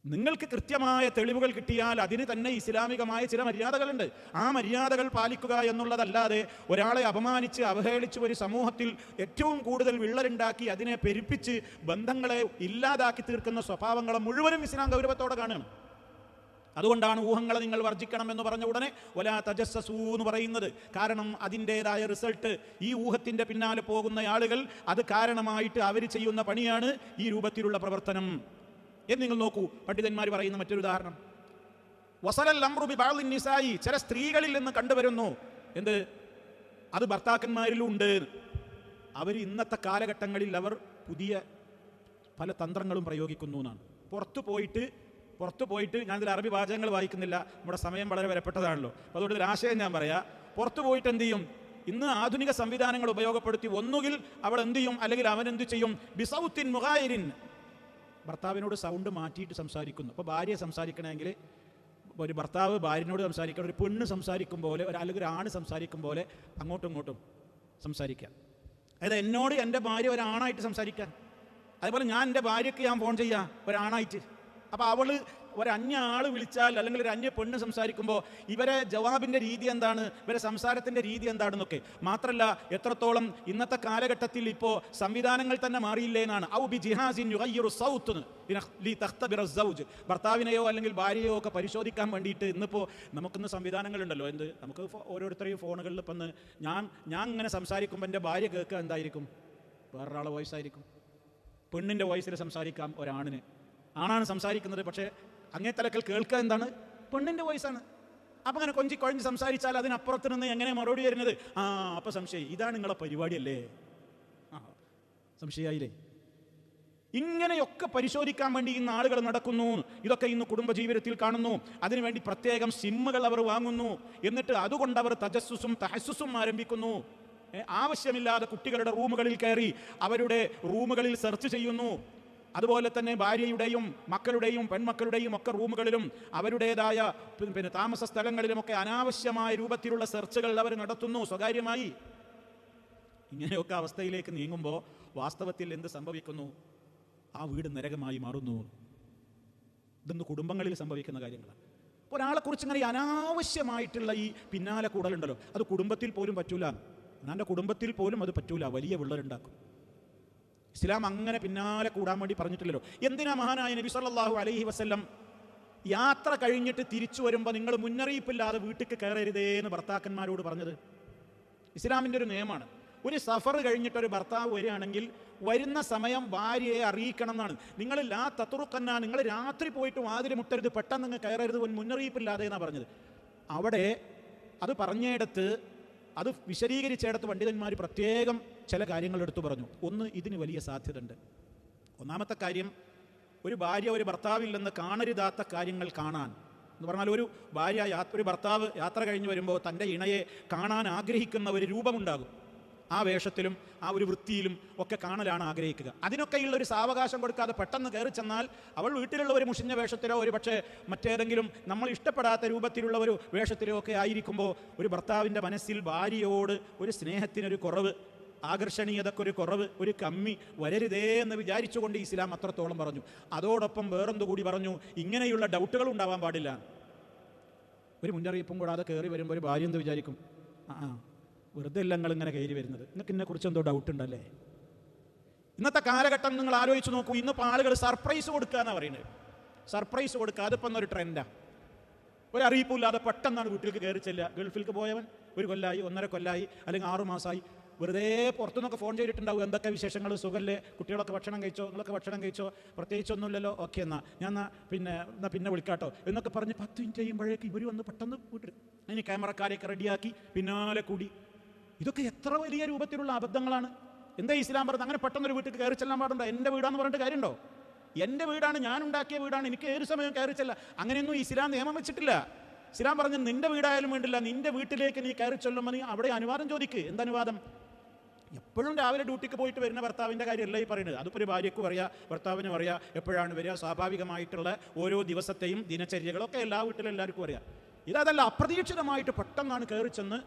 നിങ്ങൾക്ക് കൃത്യമായ തെളിവുകൾ കിട്ടിയാൽ അതിന് തന്നെ ഇസ്ലാമികമായ ചില മര്യാദകളുണ്ട്. ആ മര്യാദകൾ പാലിക്കുക എന്നുള്ളതല്ലാതെ ഒരാളെ അപമാനിച്ച് അവഹേളിച്ച് ഒരു സമൂഹത്തിൽ ഏറ്റവും കൂടുതൽ വിള്ളലുണ്ടാക്കി അതിനെ പെരുപ്പിച്ച് ബന്ധങ്ങളെ ഇല്ലാതാക്കി തീർക്കുന്ന സ്വഭാവങ്ങളെ മുഴുവനും ഇസ്ലാം ഗൗരവത്തോടെ കാണുകയാണ്. അതുകൊണ്ടാണ് ഊഹങ്ങളെ നിങ്ങൾ വർജിക്കണം എന്ന് പറഞ്ഞ ഉടനെ വലാ തജസ്സസൂ എന്ന് പറയുന്നത്. കാരണം അതിൻ്റെതായ റിസൾട്ട്, ഈ ഊഹത്തിൻ്റെ പിന്നാലെ പോകുന്ന ആളുകൾ അത് കാരണമായിട്ട് അവർ ചെയ്യുന്ന പണിയാണ് ഈ രൂപത്തിലുള്ള പ്രവർത്തനം എന്ന് നിങ്ങൾ നോക്കൂ. പണ്ഡിതന്മാർ പറയുന്ന മറ്റൊരു ഉദാഹരണം, വസലൽ അംറു ബി ബഅ്ദിൻ നിസായി, ചില സ്ത്രീകളിൽ നിന്ന് കണ്ടുവരുന്നു. എന്ത്? അത് ഭർത്താക്കന്മാരിലും ഉണ്ട്. അവർ ഇന്നത്തെ കാലഘട്ടങ്ങളിൽ അവർ പുതിയ പല തന്ത്രങ്ങളും പ്രയോഗിക്കുന്നു എന്നാണ്. പുറത്തു പോയിട്ട് ഞാനിതിൽ അറബി വാചകങ്ങൾ വായിക്കുന്നില്ല, നമ്മുടെ സമയം വളരെ വിലപ്പെട്ടതാണല്ലോ, അതുകൊണ്ട് ഒരു ആശയം ഞാൻ പറയാം. പുറത്തു പോയിട്ട് എന്ത് ചെയ്യും? ഇന്ന് ആധുനിക സംവിധാനങ്ങൾ ഉപയോഗപ്പെടുത്തി ഒന്നുകിൽ അവൾ എന്ത് ചെയ്യും, അല്ലെങ്കിൽ അവൻ എന്ത് ചെയ്യും? ബിസൗത്തിൻ മുഗായിരിൻ, ഭർത്താവിനോട് സൗണ്ട് മാറ്റിയിട്ട് സംസാരിക്കുന്നു. അപ്പോൾ ഭാര്യ സംസാരിക്കണമെങ്കിൽ ഒരു ഭർത്താവ് ഭാര്യനോട് സംസാരിക്കണം, ഒരു പെണ്ണ് സംസാരിക്കും പോലെ, അല്ലെങ്കിൽ ഒരു ആണ് സംസാരിക്കും പോലെ അങ്ങോട്ടും ഇങ്ങോട്ടും സംസാരിക്കാം. അതായത് എന്നോട് എൻ്റെ ഭാര്യ ഒരാണായിട്ട് സംസാരിക്കാൻ, അതുപോലെ ഞാൻ എൻ്റെ ഭാര്യയ്ക്ക് ഞാൻ ഫോൺ ചെയ്യാം ഒരാണായിട്ട്. അപ്പോൾ അവൾ ഒരു അന്യ ആൾ വിളിച്ചാൽ അല്ലെങ്കിൽ ഒരു അന്യ പെണ്ണ് സംസാരിക്കുമ്പോൾ ഇവരെ ജവാബിൻ്റെ രീതി എന്താണ്, ഇവരെ സംസാരത്തിൻ്റെ രീതി എന്താണെന്നൊക്കെ. മാത്രമല്ല എത്രത്തോളം ഇന്നത്തെ കാലഘട്ടത്തിൽ ഇപ്പോൾ സംവിധാനങ്ങൾ തന്നെ മാറിയില്ലേ എന്നാണ്. ഔ ബി ജിഹാസിൻ യുഗയ്യിറു സൗത്ത് ലി തഖ്തബിറ സൗജ്, ഭർത്താവിനെയോ അല്ലെങ്കിൽ ഭാര്യയോ ഒക്കെ പരിശോധിക്കാൻ വേണ്ടിയിട്ട് ഇന്നിപ്പോൾ നമുക്കിന്ന് സംവിധാനങ്ങളുണ്ടല്ലോ. എന്ത്? നമുക്ക് ഓരോരുത്തരെയും ഫോണുകളിൽ ഇപ്പം ഞാൻ ഇങ്ങനെ സംസാരിക്കുമ്പോൾ എൻ്റെ ഭാര്യ കേൾക്കുക എന്തായിരിക്കും? വേറൊരാളെ വോയിസ് ആയിരിക്കും. പെണ്ണിൻ്റെ വോയിസിൽ സംസാരിക്കാം ഒരാണിന്, ആണാണ് സംസാരിക്കുന്നത്, പക്ഷേ അങ്ങേ തലക്കൽ കേൾക്കുക എന്താണ്? പെണ്ണിൻ്റെ വോയിസാണ്. അപ്പം അങ്ങനെ കൊഞ്ചി സംസാരിച്ചാൽ അതിനപ്പുറത്ത് നിന്ന് എങ്ങനെ മറുപടി വരുന്നത്? അപ്പം സംശയം, ഇതാണ് നിങ്ങളെ പരിപാടിയല്ലേ? സംശയമായില്ലേ? ഇങ്ങനെയൊക്കെ പരിശോധിക്കാൻ വേണ്ടി ഇന്ന് ആളുകൾ നടക്കുന്നു. ഇതൊക്കെ ഇന്ന് കുടുംബജീവിതത്തിൽ കാണുന്നു. അതിനുവേണ്ടി പ്രത്യേകം സിമ്മുകൾ അവർ വാങ്ങുന്നു. എന്നിട്ട് അതുകൊണ്ട് അവർ തജസ്സുസും തഹസ്സുസും ആരംഭിക്കുന്നു. ആവശ്യമില്ലാതെ കുട്ടികളുടെ റൂമുകളിൽ കയറി അവരുടെ റൂമുകളിൽ സെർച്ച് ചെയ്യുന്നു. അതുപോലെ തന്നെ ഭാര്യയുടെയും മക്കളുടെയും പെൺമക്കളുടെയും ഒക്കെ റൂമുകളിലും അവരുടേതായ താമസ സ്ഥലങ്ങളിലുമൊക്കെ അനാവശ്യമായ രൂപത്തിലുള്ള സെർച്ചുകൾ അവർ നടത്തുന്നു സ്വകാര്യമായി. ഇങ്ങനെയൊക്കെ അവസ്ഥയിലേക്ക് നീങ്ങുമ്പോൾ വാസ്തവത്തിൽ എന്ത് സംഭവിക്കുന്നു? ആ വീട് നരകമായി മാറുന്നു. ഇതൊന്ന് കുടുംബങ്ങളിൽ സംഭവിക്കുന്ന കാര്യങ്ങളാണ്. ഒരാളെക്കുറിച്ച് ഇങ്ങനെ അനാവശ്യമായിട്ടുള്ള ഈ പിന്നാലെ കൂടലുണ്ടല്ലോ, അത് കുടുംബത്തിൽ പോലും പറ്റൂല. എൻ്റെ കുടുംബത്തിൽ പോലും അത് പറ്റൂല, വലിയ വിള്ളലുണ്ടാക്കും. ഇസ്ലാം അങ്ങനെ പിന്നാലെ കൂടാൻ വേണ്ടി പറഞ്ഞിട്ടില്ലല്ലോ. എന്തിനാ മഹാനായ നബി സല്ലല്ലാഹു അലൈഹി വസല്ലം യാത്ര കഴിഞ്ഞിട്ട് തിരിച്ചു വരുമ്പോൾ നിങ്ങൾ മുന്നറിയിപ്പില്ലാതെ വീട്ടിൽ കയറരുതേ എന്ന് ഭർത്താക്കന്മാരോട് പറഞ്ഞത്? ഇസ്ലാമിൻ്റെ ഒരു നിയമമാണ്. ഒരു സഫർ കഴിഞ്ഞിട്ടൊരു ഭർത്താവ് വരികയാണെങ്കിൽ വരുന്ന സമയം ഭാര്യയെ അറിയിക്കണം എന്നാണ്. നിങ്ങൾ ലാ തത്റുഖന്ന, നിങ്ങൾ രാത്രി പോയിട്ട് വാതിൽ മുട്ടരുത്, പെട്ടെന്ന് നിങ്ങൾ കയറരുത്, മുന്നറിയിപ്പില്ലാതെ എന്നാണ് പറഞ്ഞത്. അവിടെ അത് പറഞ്ഞിടത്ത്, അത് വിശദീകരിച്ചിടത്ത് പണ്ഡിതന്മാർ പ്രത്യേകം ചില കാര്യങ്ങൾ എടുത്തു പറഞ്ഞു. ഒന്ന്, ഇതിന് വലിയ സാധ്യത ഉണ്ട്. ഒന്നാമത്തെ കാര്യം, ഒരു ഭാര്യ ഒരു ഭർത്താവിൽ നിന്ന് കാണരുതാത്ത കാര്യങ്ങൾ കാണാൻ എന്ന് പറഞ്ഞാൽ, ഒരു ഭർത്താവ് യാത്ര കഴിഞ്ഞ് വരുമ്പോൾ തൻ്റെ ഇണയെ കാണാൻ ആഗ്രഹിക്കുന്ന ഒരു രൂപമുണ്ടാകും. ആ വേഷത്തിലും ആ ഒരു വൃത്തിയിലും ഒക്കെ കാണലാണ് ആഗ്രഹിക്കുക. അതിനൊക്കെയുള്ള ഒരു സാവകാശം കൊടുക്കാതെ പെട്ടെന്ന് കയറി ചെന്നാൽ അവൾ വീട്ടിലുള്ള ഒരു മുഷിഞ്ഞ വേഷത്തിലോ ഒരു പക്ഷേ മറ്റേതെങ്കിലും നമ്മൾ ഇഷ്ടപ്പെടാത്ത രൂപത്തിലുള്ള ഒരു വേഷത്തിലോ ഒക്കെ ആയിരിക്കുമ്പോൾ ഒരു ഭർത്താവിൻ്റെ മനസ്സിൽ ഭാര്യയോട് ഒരു സ്നേഹത്തിനൊരു കുറവ്, ആകർഷണീയതക്കൊരു കുറവ്, ഒരു കമ്മി വരരുതേ എന്ന് വിചാരിച്ചുകൊണ്ട് ഇസ്ലാം അത്രത്തോളം പറഞ്ഞു. അതോടൊപ്പം വേറെന്തു കൂടി പറഞ്ഞു, ഇങ്ങനെയുള്ള ഡൗട്ടുകൾ ഉണ്ടാവാൻ പാടില്ല. ഒരു മുന്നറിയിപ്പും കൂടാതെ കയറി വരുമ്പോൾ ഒരു ഭാര്യ എന്ത് വിചാരിക്കും, വെറുതെ അല്ല നിങ്ങളിങ്ങനെ കയറി വരുന്നത്, നിങ്ങൾക്ക് ഇതിനെക്കുറിച്ച് എന്തോ ഡൗട്ട് ഉണ്ടല്ലേ. ഇന്നത്തെ കാലഘട്ടം നിങ്ങൾ ആലോചിച്ച് നോക്കൂ. ഇന്നിപ്പോൾ ആളുകൾ സർപ്രൈസ് കൊടുക്കുക എന്നാണ് പറയുന്നത്. സർപ്രൈസ് കൊടുക്കുക, അതിപ്പം ഒരു ട്രെൻഡാണ്. ഒരു അറിയിപ്പില്ലാതെ പെട്ടെന്നാണ് വീട്ടിലേക്ക് കയറി ചെല്ലുക. ഗൾഫിലേക്ക് പോയവൻ 1 കൊല്ലമായി 1.5 കൊല്ലമായി അല്ലെങ്കിൽ 6 മാസമായി വെറുതെ പുറത്തുനിന്നൊക്കെ ഫോൺ ചെയ്തിട്ടുണ്ടാവും, എന്തൊക്കെ വിശേഷങ്ങൾ, സുഖല്ലേ, കുട്ടികളൊക്കെ ഭക്ഷണം കഴിച്ചോ, നിങ്ങളൊക്കെ ഭക്ഷണം കഴിച്ചോ, പ്രത്യേകിച്ചൊന്നുമില്ലല്ലോ, ഓക്കെ എന്നാ പിന്നെ വിളിക്കാട്ടോ എന്നൊക്കെ പറഞ്ഞ് 10 മിനിറ്റ് കഴിയുമ്പോഴേക്ക് ഇവർ വന്ന് പെട്ടെന്ന് വീട്ടിൽ അതിന് ക്യാമറക്കാരെയൊക്കെ റെഡിയാക്കി പിന്നാലെ കൂടി. ഇതൊക്കെ എത്ര വലിയ രൂപത്തിലുള്ള അബദ്ധങ്ങളാണ്. എന്താ ഇസ്ലാം പറഞ്ഞത്? അങ്ങനെ പെട്ടെന്നൊരു വീട്ടിൽ കയറി ചെല്ലാൻ പാടുണ്ടോ? എൻ്റെ വീടാന്ന് പറഞ്ഞിട്ട് കാര്യമുണ്ടോ? എൻ്റെ വീടാണ്, ഞാൻ ഉണ്ടാക്കിയ വീടാണ്, എനിക്ക് ഏത് സമയം കയറി ചെല്ലാം. അങ്ങനെയൊന്നും ഇസ്ലാം നിയമം വെച്ചിട്ടില്ല. ഇസ്ലാം പറഞ്ഞ് നിന്റെ വീടായാലും വേണ്ടില്ല, നിന്റെ വീട്ടിലേക്ക് നീ കയറി ചെല്ലുമ്പോൾ നീ അവിടെ അനുവാദം ചോദിക്ക്. എന്തനുവാദം? എപ്പോഴും രാവിലെ ഡ്യൂട്ടിക്ക് പോയിട്ട് വരുന്ന ഭർത്താവിൻ്റെ കാര്യമല്ല ഈ പറയുന്നത്. അതിപ്പോൾ ഒരു ഭാര്യയ്ക്കും അറിയാം, ഭർത്താവിനും അറിയാം എപ്പോഴാണ് വരിക. സ്വാഭാവികമായിട്ടുള്ള ഓരോ ദിവസത്തെയും ദിനചര്യകളൊക്കെ എല്ലാ വീട്ടിലും എല്ലാവർക്കും അറിയാം. ഇതല്ല, അപ്രതീക്ഷിതമായിട്ട് പെട്ടെന്നാണ് കയറി ചെന്ന്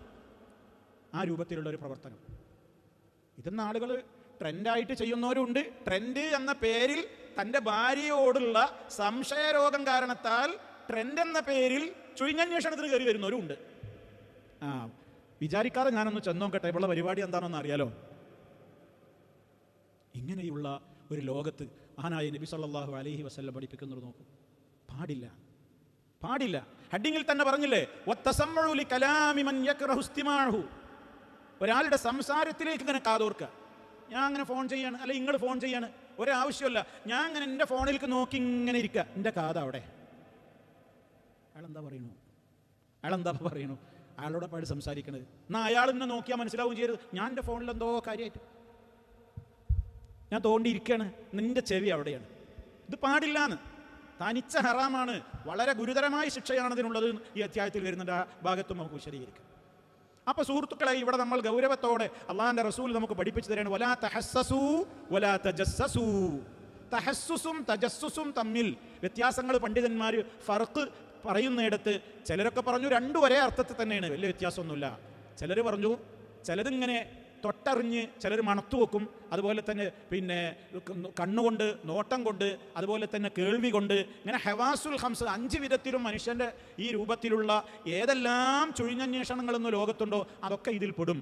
ആ രൂപത്തിലുള്ളൊരു പ്രവർത്തനം. ഇതെന്ന് ആളുകൾ ട്രെൻഡായിട്ട് ചെയ്യുന്നവരുണ്ട്. ട്രെൻഡ് എന്ന പേരിൽ തൻ്റെ ഭാര്യയോടുള്ള സംശയരോഗം കാരണത്താൽ ട്രെൻഡ് എന്ന പേരിൽ ചുഴിഞ്ഞന്വേഷണത്തിന് കയറി വരുന്നവരുണ്ട്. വിചാരിക്കാതെ ഞാനൊന്ന് ചെന്നോക്കട്ടെ, ഇവളുടെ പരിപാടി എന്താണെന്ന് അറിയാലോ. ഇങ്ങനെയുള്ള ഒരു ലോകത്ത് മഹാനായ നബി സല്ലല്ലാഹു അലൈഹി വസല്ലം പഠിപ്പിക്കുന്നത് നോക്കൂ. പാടില്ല. ഹെഡിങ്ങിൽ തന്നെ പറഞ്ഞില്ലേ, വത്തസമ്മഉ ലികലാമി മൻ യക്റഹു ഇസ്തിമാഉഹു. ഒരാളുടെ സംസാരത്തിലേക്ക് ഇങ്ങനെ കാതോർക്കുക. ഞാൻ അങ്ങനെ ഫോൺ ചെയ്യാണ്, അല്ലെ നിങ്ങൾ ഫോൺ ചെയ്യാണ്, ഒരാവശ്യമല്ല. ഞാൻ അങ്ങനെ എൻ്റെ ഫോണിലേക്ക് നോക്കി ഇങ്ങനെ ഇരിക്കുക, എൻ്റെ കാത് അവിടെ. അയാളെന്താ പറയണു? അയാളോടെ പാട് സംസാരിക്കണത്. എന്നാൽ അയാൾ ഇന്നെ നോക്കിയാൽ മനസ്സിലാവുകയും ചെയ്യരുത്, ഞാൻ എൻ്റെ ഫോണിൽ എന്തോ കാര്യമായിട്ട് ഞാൻ തോണ്ടിയിരിക്കുകയാണ്, നിന്റെ ചെവി അവിടെയാണ്. ഇത് പാടില്ലാന്ന്, തനിച്ച ഹറാമാണ്. വളരെ ഗുരുതരമായ ശിക്ഷയാണ് ഇതിനുള്ളത്. ഈ അധ്യായത്തിൽ വരുന്നുണ്ട്, ആ ഭാഗത്തും നമുക്ക് വിശദീകരിക്കാം. അപ്പോൾ സുഹൃത്തുക്കളെ, ഇവിടെ നമ്മൾ ഗൗരവത്തോടെ അള്ളാഹിൻ്റെ റസൂൽ നമുക്ക് പഠിപ്പിച്ചു തരാണ്, വലാ തഹസ്സസൂ വലാ തജസ്സസൂ. തഹസ്സുസും തജസ്സുസും തമ്മിൽ വ്യത്യാസങ്ങൾ പണ്ഡിതന്മാർ ഫർക്ക് പറയുന്നിടത്ത് ചിലരൊക്കെ പറഞ്ഞു രണ്ടും ഒരേ അർത്ഥത്തിൽ തന്നെയാണ്, വലിയ വ്യത്യാസമൊന്നുമില്ല. ചിലർ പറഞ്ഞു ചിലതിങ്ങനെ തൊട്ടറിഞ്ഞ്, ചിലർ മണത്തു വെക്കും, അതുപോലെ തന്നെ പിന്നെ കണ്ണുകൊണ്ട്, നോട്ടം കൊണ്ട്, അതുപോലെ തന്നെ കേൾവി കൊണ്ട്, ഇങ്ങനെ ഹവാസുൽ ഹംസ് 5 വിധത്തിലും മനുഷ്യൻ്റെ ഈ രൂപത്തിലുള്ള ഏതെല്ലാം ചുഴിഞ്ഞന്വേഷണങ്ങളൊന്നും ലോകത്തുണ്ടോ അതൊക്കെ ഇതിൽ പെടും.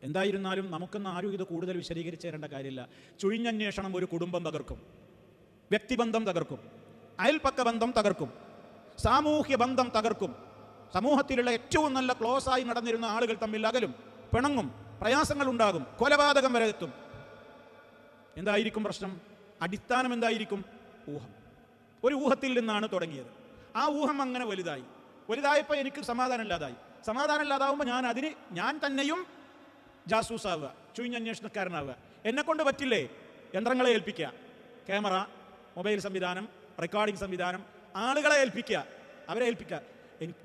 എന്തായിരുന്നാലും നമുക്കൊന്നും ആരും ഇത് കൂടുതൽ വിശദീകരിച്ച് തരേണ്ട കാര്യമില്ല. ചുഴിഞ്ഞന്വേഷണം ഒരു കുടുംബം തകർക്കും, വ്യക്തിബന്ധം തകർക്കും, അയൽപക്ക ബന്ധം തകർക്കും, സാമൂഹ്യ ബന്ധം തകർക്കും. സമൂഹത്തിലുള്ള ഏറ്റവും നല്ല ക്ലോസായി നടന്നിരുന്ന ആളുകൾ തമ്മിൽ അകലും, പിണങ്ങും, പ്രയാസങ്ങൾ ഉണ്ടാകും, കൊലപാതകം വരെ എത്തും. എന്തായിരിക്കും പ്രശ്നം? അടിസ്ഥാനം എന്തായിരിക്കും? ഊഹം. ഒരു ഊഹത്തിൽ നിന്നാണ് തുടങ്ങിയത്. ആ ഊഹം അങ്ങനെ വലുതായപ്പോൾ എനിക്ക് സമാധാനമില്ലാതാവുമ്പോൾ ഞാൻ തന്നെയും ജാസൂസാവുക, ചുഴിഞ്ഞന്വേഷണക്കാരനാവുക. എന്നെക്കൊണ്ട് പറ്റില്ലേ? യന്ത്രങ്ങളെ ഏൽപ്പിക്കുക, ക്യാമറ, മൊബൈൽ സംവിധാനം, റെക്കോർഡിംഗ് സംവിധാനം, ആളുകളെ ഏൽപ്പിക്കുക, അവരെ ഏൽപ്പിക്കുക.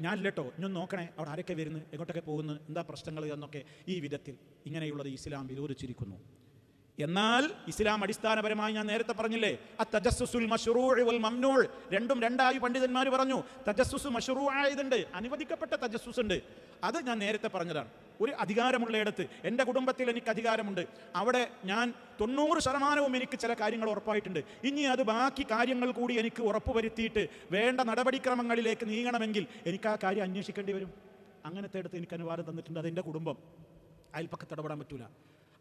ഞാനില്ലട്ടോ, ഇഞ്ഞൊന്ന് നോക്കണേ, അവിടെ ആരൊക്കെ വരുന്നു, എങ്ങോട്ടൊക്കെ പോകുന്നു, എന്താ പ്രശ്നങ്ങൾ എന്നൊക്കെ. ഈ വിധത്തിൽ ഇങ്ങനെയുള്ളത് ഇസ്ലാം വിരോധിച്ചിരിക്കുന്നു. എന്നാൽ ഇസ്ലാം അടിസ്ഥാനപരമായി ഞാൻ നേരത്തെ പറഞ്ഞില്ലേ, അത്തജസ്സുസുൽ മശ്റൂഉ വൽ മംനൂഉ, രണ്ടും രണ്ടായി പണ്ഡിതന്മാർ പറഞ്ഞു. തജസ്സുസ് മശ്റൂഅ ആയതുണ്ട്, അനുവദിക്കപ്പെട്ട തജസ്സുസ് ഉണ്ട്. അത് ഞാൻ നേരത്തെ പറഞ്ഞതാണ്. ഒരു അധികാരമുള്ളയിടത്ത്, എൻ്റെ കുടുംബത്തിൽ എനിക്ക് അധികാരമുണ്ട്, അവിടെ ഞാൻ 90% എനിക്ക് ചില കാര്യങ്ങൾ ഉറപ്പായിട്ടുണ്ട്. ഇനി അത് ബാക്കി കാര്യങ്ങൾ കൂടി എനിക്ക് ഉറപ്പുവരുത്തിയിട്ട് വേണ്ട നടപടിക്രമങ്ങളിലേക്ക് നീങ്ങണമെങ്കിൽ എനിക്ക് ആ കാര്യം അന്വേഷിക്കേണ്ടി വരും. അങ്ങനത്തെ അടുത്ത് എനിക്ക് അനുവാദം തന്നിട്ടുണ്ട്, അതെൻ്റെ കുടുംബം, അയൽപ്പക്കത്ത് ഇടപെടാൻ പറ്റൂല.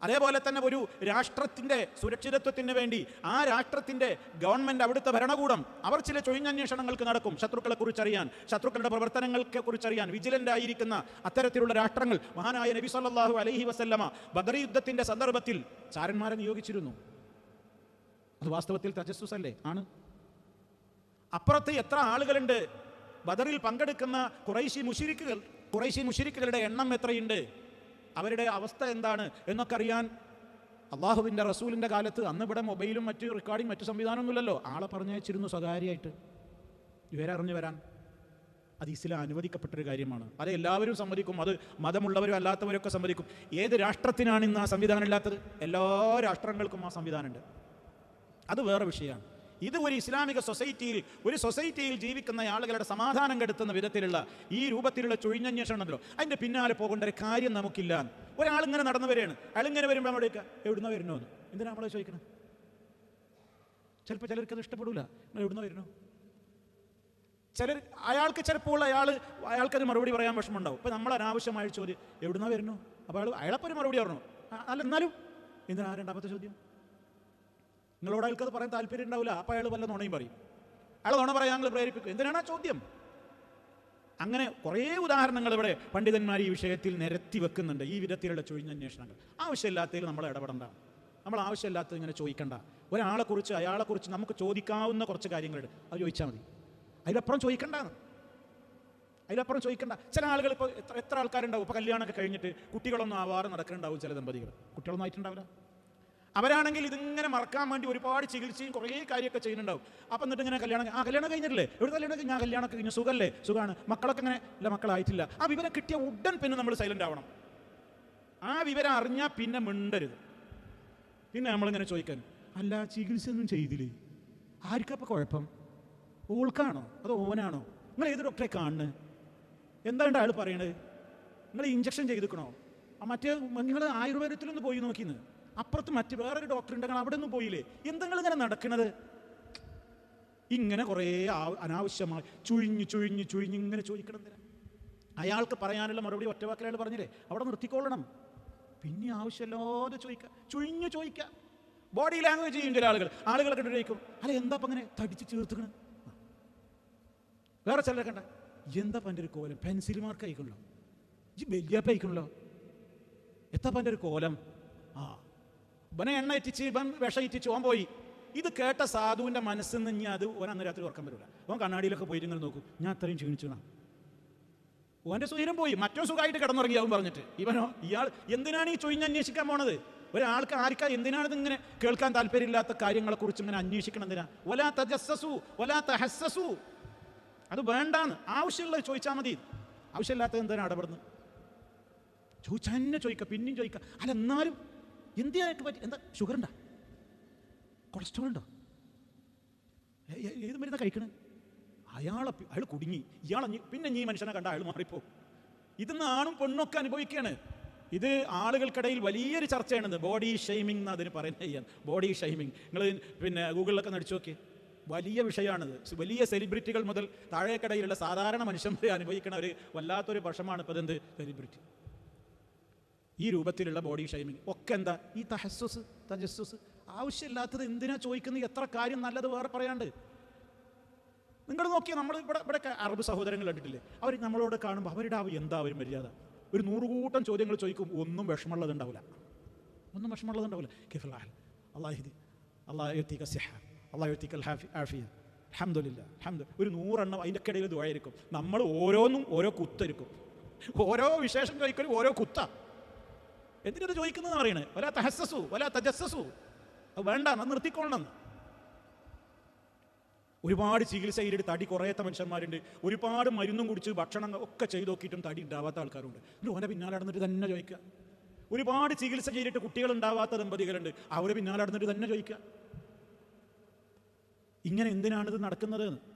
അതേപോലെ തന്നെ ഒരു രാഷ്ട്രത്തിൻ്റെ സുരക്ഷിതത്വത്തിന് വേണ്ടി ആ രാഷ്ട്രത്തിൻ്റെ ഗവൺമെൻറ്, അവിടുത്തെ ഭരണകൂടം, അവർ ചില ചുഴിഞ്ഞന്വേഷണങ്ങൾക്ക് നടക്കും. ശത്രുക്കളെ കുറിച്ചറിയാൻ, ശത്രുക്കളുടെ പ്രവർത്തനങ്ങളെ കുറിച്ചറിയാൻ വിജിലൻ്റ് ആയിരിക്കുന്ന അത്തരത്തിലുള്ള രാഷ്ട്രങ്ങൾ മഹാനായ നബി സല്ലല്ലാഹു അലൈഹി വസല്ലമ ബദർ യുദ്ധത്തിൻ്റെ സന്ദർഭത്തിൽ ചാരന്മാരെ നിയോഗിച്ചിരുന്നു. അത് വാസ്തവത്തിൽ തജസ്സുസ് അല്ലേ? ആണ്. അപ്പുറത്ത് എത്ര ആളുകളുണ്ട് ബദറിൽ പങ്കെടുക്കുന്ന ഖുറൈശി മുശ്രിക്കുകളുടെ എണ്ണം എത്രയുണ്ട്, അവരുടെ അവസ്ഥ എന്താണ് എന്നൊക്കെ അറിയാൻ അള്ളാഹുവിൻ്റെ റസൂലിൻ്റെ കാലത്ത്, അന്ന് ഇവിടെ മൊബൈലും മറ്റ് റെക്കോർഡിങ് മറ്റു സംവിധാനമൊന്നുമില്ലല്ലോ, ആളെ പറഞ്ഞയച്ചിരുന്നു സ്വകാര്യമായിട്ട് വിവരം അറിഞ്ഞു വരാൻ. അത് ഇസ്ലാം അനുവദിക്കപ്പെട്ടൊരു കാര്യമാണ്. അത് എല്ലാവരും സമ്മതിക്കും, അത് മതമുള്ളവരും അല്ലാത്തവരൊക്കെ സമ്മതിക്കും. ഏത് രാഷ്ട്രത്തിനാണ് ഇന്ന് ആ സംവിധാനം ഇല്ലാത്തത്? എല്ലാ രാഷ്ട്രങ്ങൾക്കും ആ സംവിധാനമുണ്ട്. അത് വേറെ വിഷയമാണ്. ഇത് ഒരു ഇസ്ലാമിക സൊസൈറ്റിയിൽ ജീവിക്കുന്ന ആളുകളുടെ സമാധാനം കെടുത്തുന്ന വിധത്തിലുള്ള ഈ രൂപത്തിലുള്ള ചൊഴിഞ്ഞന്വേഷണം ഉണ്ടല്ലോ, അതിൻ്റെ പിന്നാലെ പോകേണ്ട ഒരു കാര്യം നമുക്കില്ല. ഒരാളിങ്ങനെ നടന്നു വരികയാണ്, അയാളിങ്ങനെ വരുമ്പോൾ നമ്മളേക്ക് എവിടുന്ന വരുന്നോ എന്ന് എന്തിനാ നമ്മളെ ചോദിക്കണം? ചിലപ്പോൾ ചിലർക്ക് അത് ഇഷ്ടപ്പെടില്ല. നിങ്ങൾ എവിടുന്ന വരുന്നോ? അയാൾക്ക് ചിലപ്പോൾ അയാൾക്കത് മറുപടി പറയാൻ വിഷമമുണ്ടാവും. ഇപ്പം നമ്മൾ അനാവശ്യമായ ചോദ്യം എവിടുന്ന വരുന്നു, അപ്പോൾ അയാളെപ്പോൾ ഒരു മറുപടി പറഞ്ഞു. അല്ല, എന്നാലും എന്തിനാ രണ്ടാമത്തെ ചോദ്യം? നിങ്ങളോട് അയാൾക്കത് പറയാൻ താല്പര്യം ഉണ്ടാവില്ല. അപ്പോൾ അയാൾ വല്ല നുണയും പറയും. അയാൾ നുണ പറയാൻ ഞങ്ങൾ പ്രേരിപ്പിക്കും. എന്തിനാണ് ആ ചോദ്യം? അങ്ങനെ കുറേ ഉദാഹരണങ്ങൾ ഇവിടെ പണ്ഡിതന്മാർ ഈ വിഷയത്തിൽ നിരത്തി വെക്കുന്നുണ്ട്. ഈ വിധത്തിലുള്ള ചൊഴിഞ്ഞന്വേഷണങ്ങൾ ആവശ്യമില്ലാത്തതിൽ നമ്മൾ ഇടപെടണ്ട. നമ്മൾ ആവശ്യമില്ലാത്തത് ഇങ്ങനെ ചോദിക്കണ്ട. ഒരാളെക്കുറിച്ച് അയാളെക്കുറിച്ച് നമുക്ക് ചോദിക്കാവുന്ന കുറച്ച് കാര്യങ്ങളുണ്ട്, അത് ചോദിച്ചാൽ മതി. അതിലപ്പുറം ചോദിക്കണ്ടാന്ന്. അതിലപ്പുറം ചോദിക്കണ്ട. ചില ആളുകൾ ഇപ്പോൾ എത്ര ആൾക്കാരുണ്ടാവും ഇപ്പോൾ കല്യാണമൊക്കെ കഴിഞ്ഞിട്ട് കുട്ടികളൊന്നും ആവാതെ നടക്കുന്നുണ്ടാവും. ചില ദമ്പതികൾ കുട്ടികളൊന്നും ആയിട്ടുണ്ടാവില്ല. അവരാണെങ്കിൽ ഇതിങ്ങനെ മറക്കാൻ വേണ്ടി ഒരുപാട് ചികിത്സയും കുറേ കാര്യമൊക്കെ ചെയ്യുന്നുണ്ടാവും. അപ്പം എന്നിട്ട് ഇങ്ങനെ കല്യാണം കഴിഞ്ഞിട്ടില്ലേ? എവിടെ കല്യാണം? ഞാൻ കല്യാണമൊക്കെ കഴിഞ്ഞു, സുഖമല്ലേ? സുഖമാണ്. മക്കളൊക്കെ ഇങ്ങനെ ഇല്ല, മക്കളായിട്ടില്ല. ആ വിവരം കിട്ടിയ ഉടൻ പിന്നെ നമ്മൾ സൈലൻ്റ് ആവണം. ആ വിവരം അറിഞ്ഞാൽ പിന്നെ മിണ്ടരുത്. പിന്നെ നമ്മളിങ്ങനെ ചോദിക്കാൻ, അല്ല ചികിത്സ ഒന്നും ചെയ്തില്ലേ? ആർക്കപ്പോൾ കുഴപ്പം? ഓൾക്കാണോ അതോ ഓനാണോ? നിങ്ങൾ ഏത് ഡോക്ടറെ കാണുന്നത്? എന്താണ് അയാൾ പറയണത്? നിങ്ങൾ ഇഞ്ചക്ഷൻ ചെയ്തിക്കണോ? മറ്റേ നിങ്ങൾ ആയുർവേദത്തിലൊന്ന് പോയി നോക്കിന്ന്, അപ്പുറത്ത് മറ്റ് വേറൊരു ഡോക്ടർ ഉണ്ടെങ്കിൽ അവിടെ ഒന്നും പോയില്ലേ? എന്തെങ്കിലും ഇങ്ങനെ നടക്കണത്? ഇങ്ങനെ കുറേ അനാവശ്യമായി ചുഴിഞ്ഞ് ഇങ്ങനെ ചോദിക്കണം. എന്തിനാ? അയാൾക്ക് പറയാനുള്ള മറുപടി ഒറ്റവാക്കിൽ അയാൾ പറഞ്ഞില്ലേ, അവിടെ നിർത്തിക്കൊള്ളണം. പിന്നെ ആവശ്യമില്ലാതെ ചുഴിഞ്ഞ് ചോദിക്കുക. ബോഡി ലാംഗ്വേജ് ചെയ്യും ചില ആളുകളൊക്കെ ചോദിക്കും, അല്ല എന്താ അപ്പം അങ്ങനെ തടിച്ച് ചേർത്തുക്കണം? വേറെ ചിലരെ കണ്ട, എന്താ പൻ്റെ ഒരു കോലം? പെൻസിൽ മാർക്ക് അയക്കണല്ലോ, വലിയപ്പ അയക്കണല്ലോ, എത്താ പൻ്റെ ഒരു കോലം? ഇവനെ എണ്ണ ഇറ്റിച്ച് ഇവൻ വിഷം ഇറ്റിച്ച് ഓൻ പോയി. ഇത് കേട്ട സാധുവിൻ്റെ മനസ്സിൽ നിന്ന് അത് ഓൻ അന്ന് രാത്രി ഉറക്കം വരില്ല. ഓൻ കണ്ണാടിയിലൊക്കെ പോയിട്ട് ഇങ്ങനെ നോക്കും, ഞാൻ അത്രയും ക്ഷീണിച്ചണം. ഓൻ്റെ സുഖം പോയി, മറ്റോ സുഖമായിട്ട് കിടന്നുറങ്ങിയാവും പറഞ്ഞിട്ട്. ഇയാൾ എന്തിനാണ് ഈ ചൊഴിഞ്ഞന്വേഷിക്കാൻ പോണത്? ഒരാൾക്ക് എന്തിനാണിത് ഇങ്ങനെ കേൾക്കാൻ താല്പര്യമില്ലാത്ത കാര്യങ്ങളെക്കുറിച്ച് ഇങ്ങനെ അന്വേഷിക്കണം? എന്തിനാ? വലാ തജസ്സസു വലാ തഹസ്സസു. അത് വേണ്ടാന്ന്. ആവശ്യമുള്ളത് ചോദിച്ചാൽ മതി. ആവശ്യമില്ലാത്തത് എന്തിനാണ് ഇടപെടുന്നത്? ചോദിച്ചാൽ തന്നെ ചോദിക്കുക, പിന്നെയും ചോദിക്കുക. അല്ല എന്നാലും എന്തിനായിട്ട് പറ്റി? എന്താ ഷുഗർ ഉണ്ടോ? കൊളസ്ട്രോൾ ഉണ്ടോ? ഏത് മരുന്നാ കഴിക്കണേ? അയാൾ കുടുങ്ങി. പിന്നെ ഈ മനുഷ്യനെ കണ്ട അയാൾ മാറിപ്പോ. ഇതെന്ന് ആണും പെണ്ണൊക്കെ അനുഭവിക്കുകയാണ്. ഇത് ആളുകൾക്കിടയിൽ വലിയൊരു ചർച്ചയാണിത്. ബോഡി ഷെയ്മിങ് എന്ന് അതിന് പറയുന്നത്. ബോഡി ഷെയ്മിങ് നിങ്ങൾ പിന്നെ ഗൂഗിളിലൊക്കെ നടിച്ചു നോക്കി, വലിയ വിഷയമാണിത്. വലിയ സെലിബ്രിറ്റികൾ മുതൽ താഴേക്കിടയിലുള്ള സാധാരണ മനുഷ്യന്മാരെ അനുഭവിക്കുന്ന ഒരു വല്ലാത്തൊരു വർഷമാണ് ഇപ്പോൾ ഇതെന്ത് സെലിബ്രിറ്റി. ഈ രൂപത്തിലുള്ള ബോഡി ഷെയ്മിങ് ഒക്കെ എന്താ? ഈ തജസ്സുസ് ആവശ്യമില്ലാത്തത് എന്തിനാ ചോദിക്കുന്നത്? എത്ര കാര്യം നല്ലത് വേറെ പറയാണ്ട്. നിങ്ങൾ നോക്കിയാൽ നമ്മൾ ഇവിടെ അറബ് സഹോദരങ്ങൾ കണ്ടിട്ടില്ലേ? അവർ നമ്മളോട് കാണുമ്പോൾ അവരുടെ എന്താ ഒരു മര്യാദ? ഒരു 100 കൂട്ടം ചോദ്യങ്ങൾ ചോദിക്കും, ഒന്നും വിഷമമുള്ളതുണ്ടാവില്ല. ഒരു 100 എണ്ണം അതിൻ്റെ ഇടയിൽ ദുആയിരിക്കും. നമ്മൾ ഓരോന്നും ഓരോ കുത്തായിരിക്കും. ഓരോ വിശേഷം ചോദിക്കലും ഓരോ കുത്ത. എന്തിനത് ചോദിക്കുന്നതെന്ന് പറയണേ? വലാ തഹസ്സസു വലാ തജസ്സസു. അത് വേണ്ട, നിർത്തിക്കൊള്ളണം. ഒരുപാട് ചികിത്സ ചെയ്തിട്ട് തടി കുറയാത്ത മനുഷ്യന്മാരുണ്ട്. ഒരുപാട് മരുന്നും കുടിച്ച് ഭക്ഷണം ഒക്കെ ചെയ്ത് നോക്കിയിട്ടും തടി ഉണ്ടാവാത്ത ആൾക്കാരുണ്ട്. ഓനെ പിന്നാലെ നടന്നിട്ട് തന്നെ ചോദിക്കുക. ഒരുപാട് ചികിത്സ ചെയ്തിട്ട് കുട്ടികൾ ഉണ്ടാവാത്ത ദമ്പതികളുണ്ട്. അവരെ പിന്നാലെ നടന്നിട്ട് തന്നെ ചോദിക്കുക. ഇങ്ങനെ എന്തിനാണിത് നടക്കുന്നത്?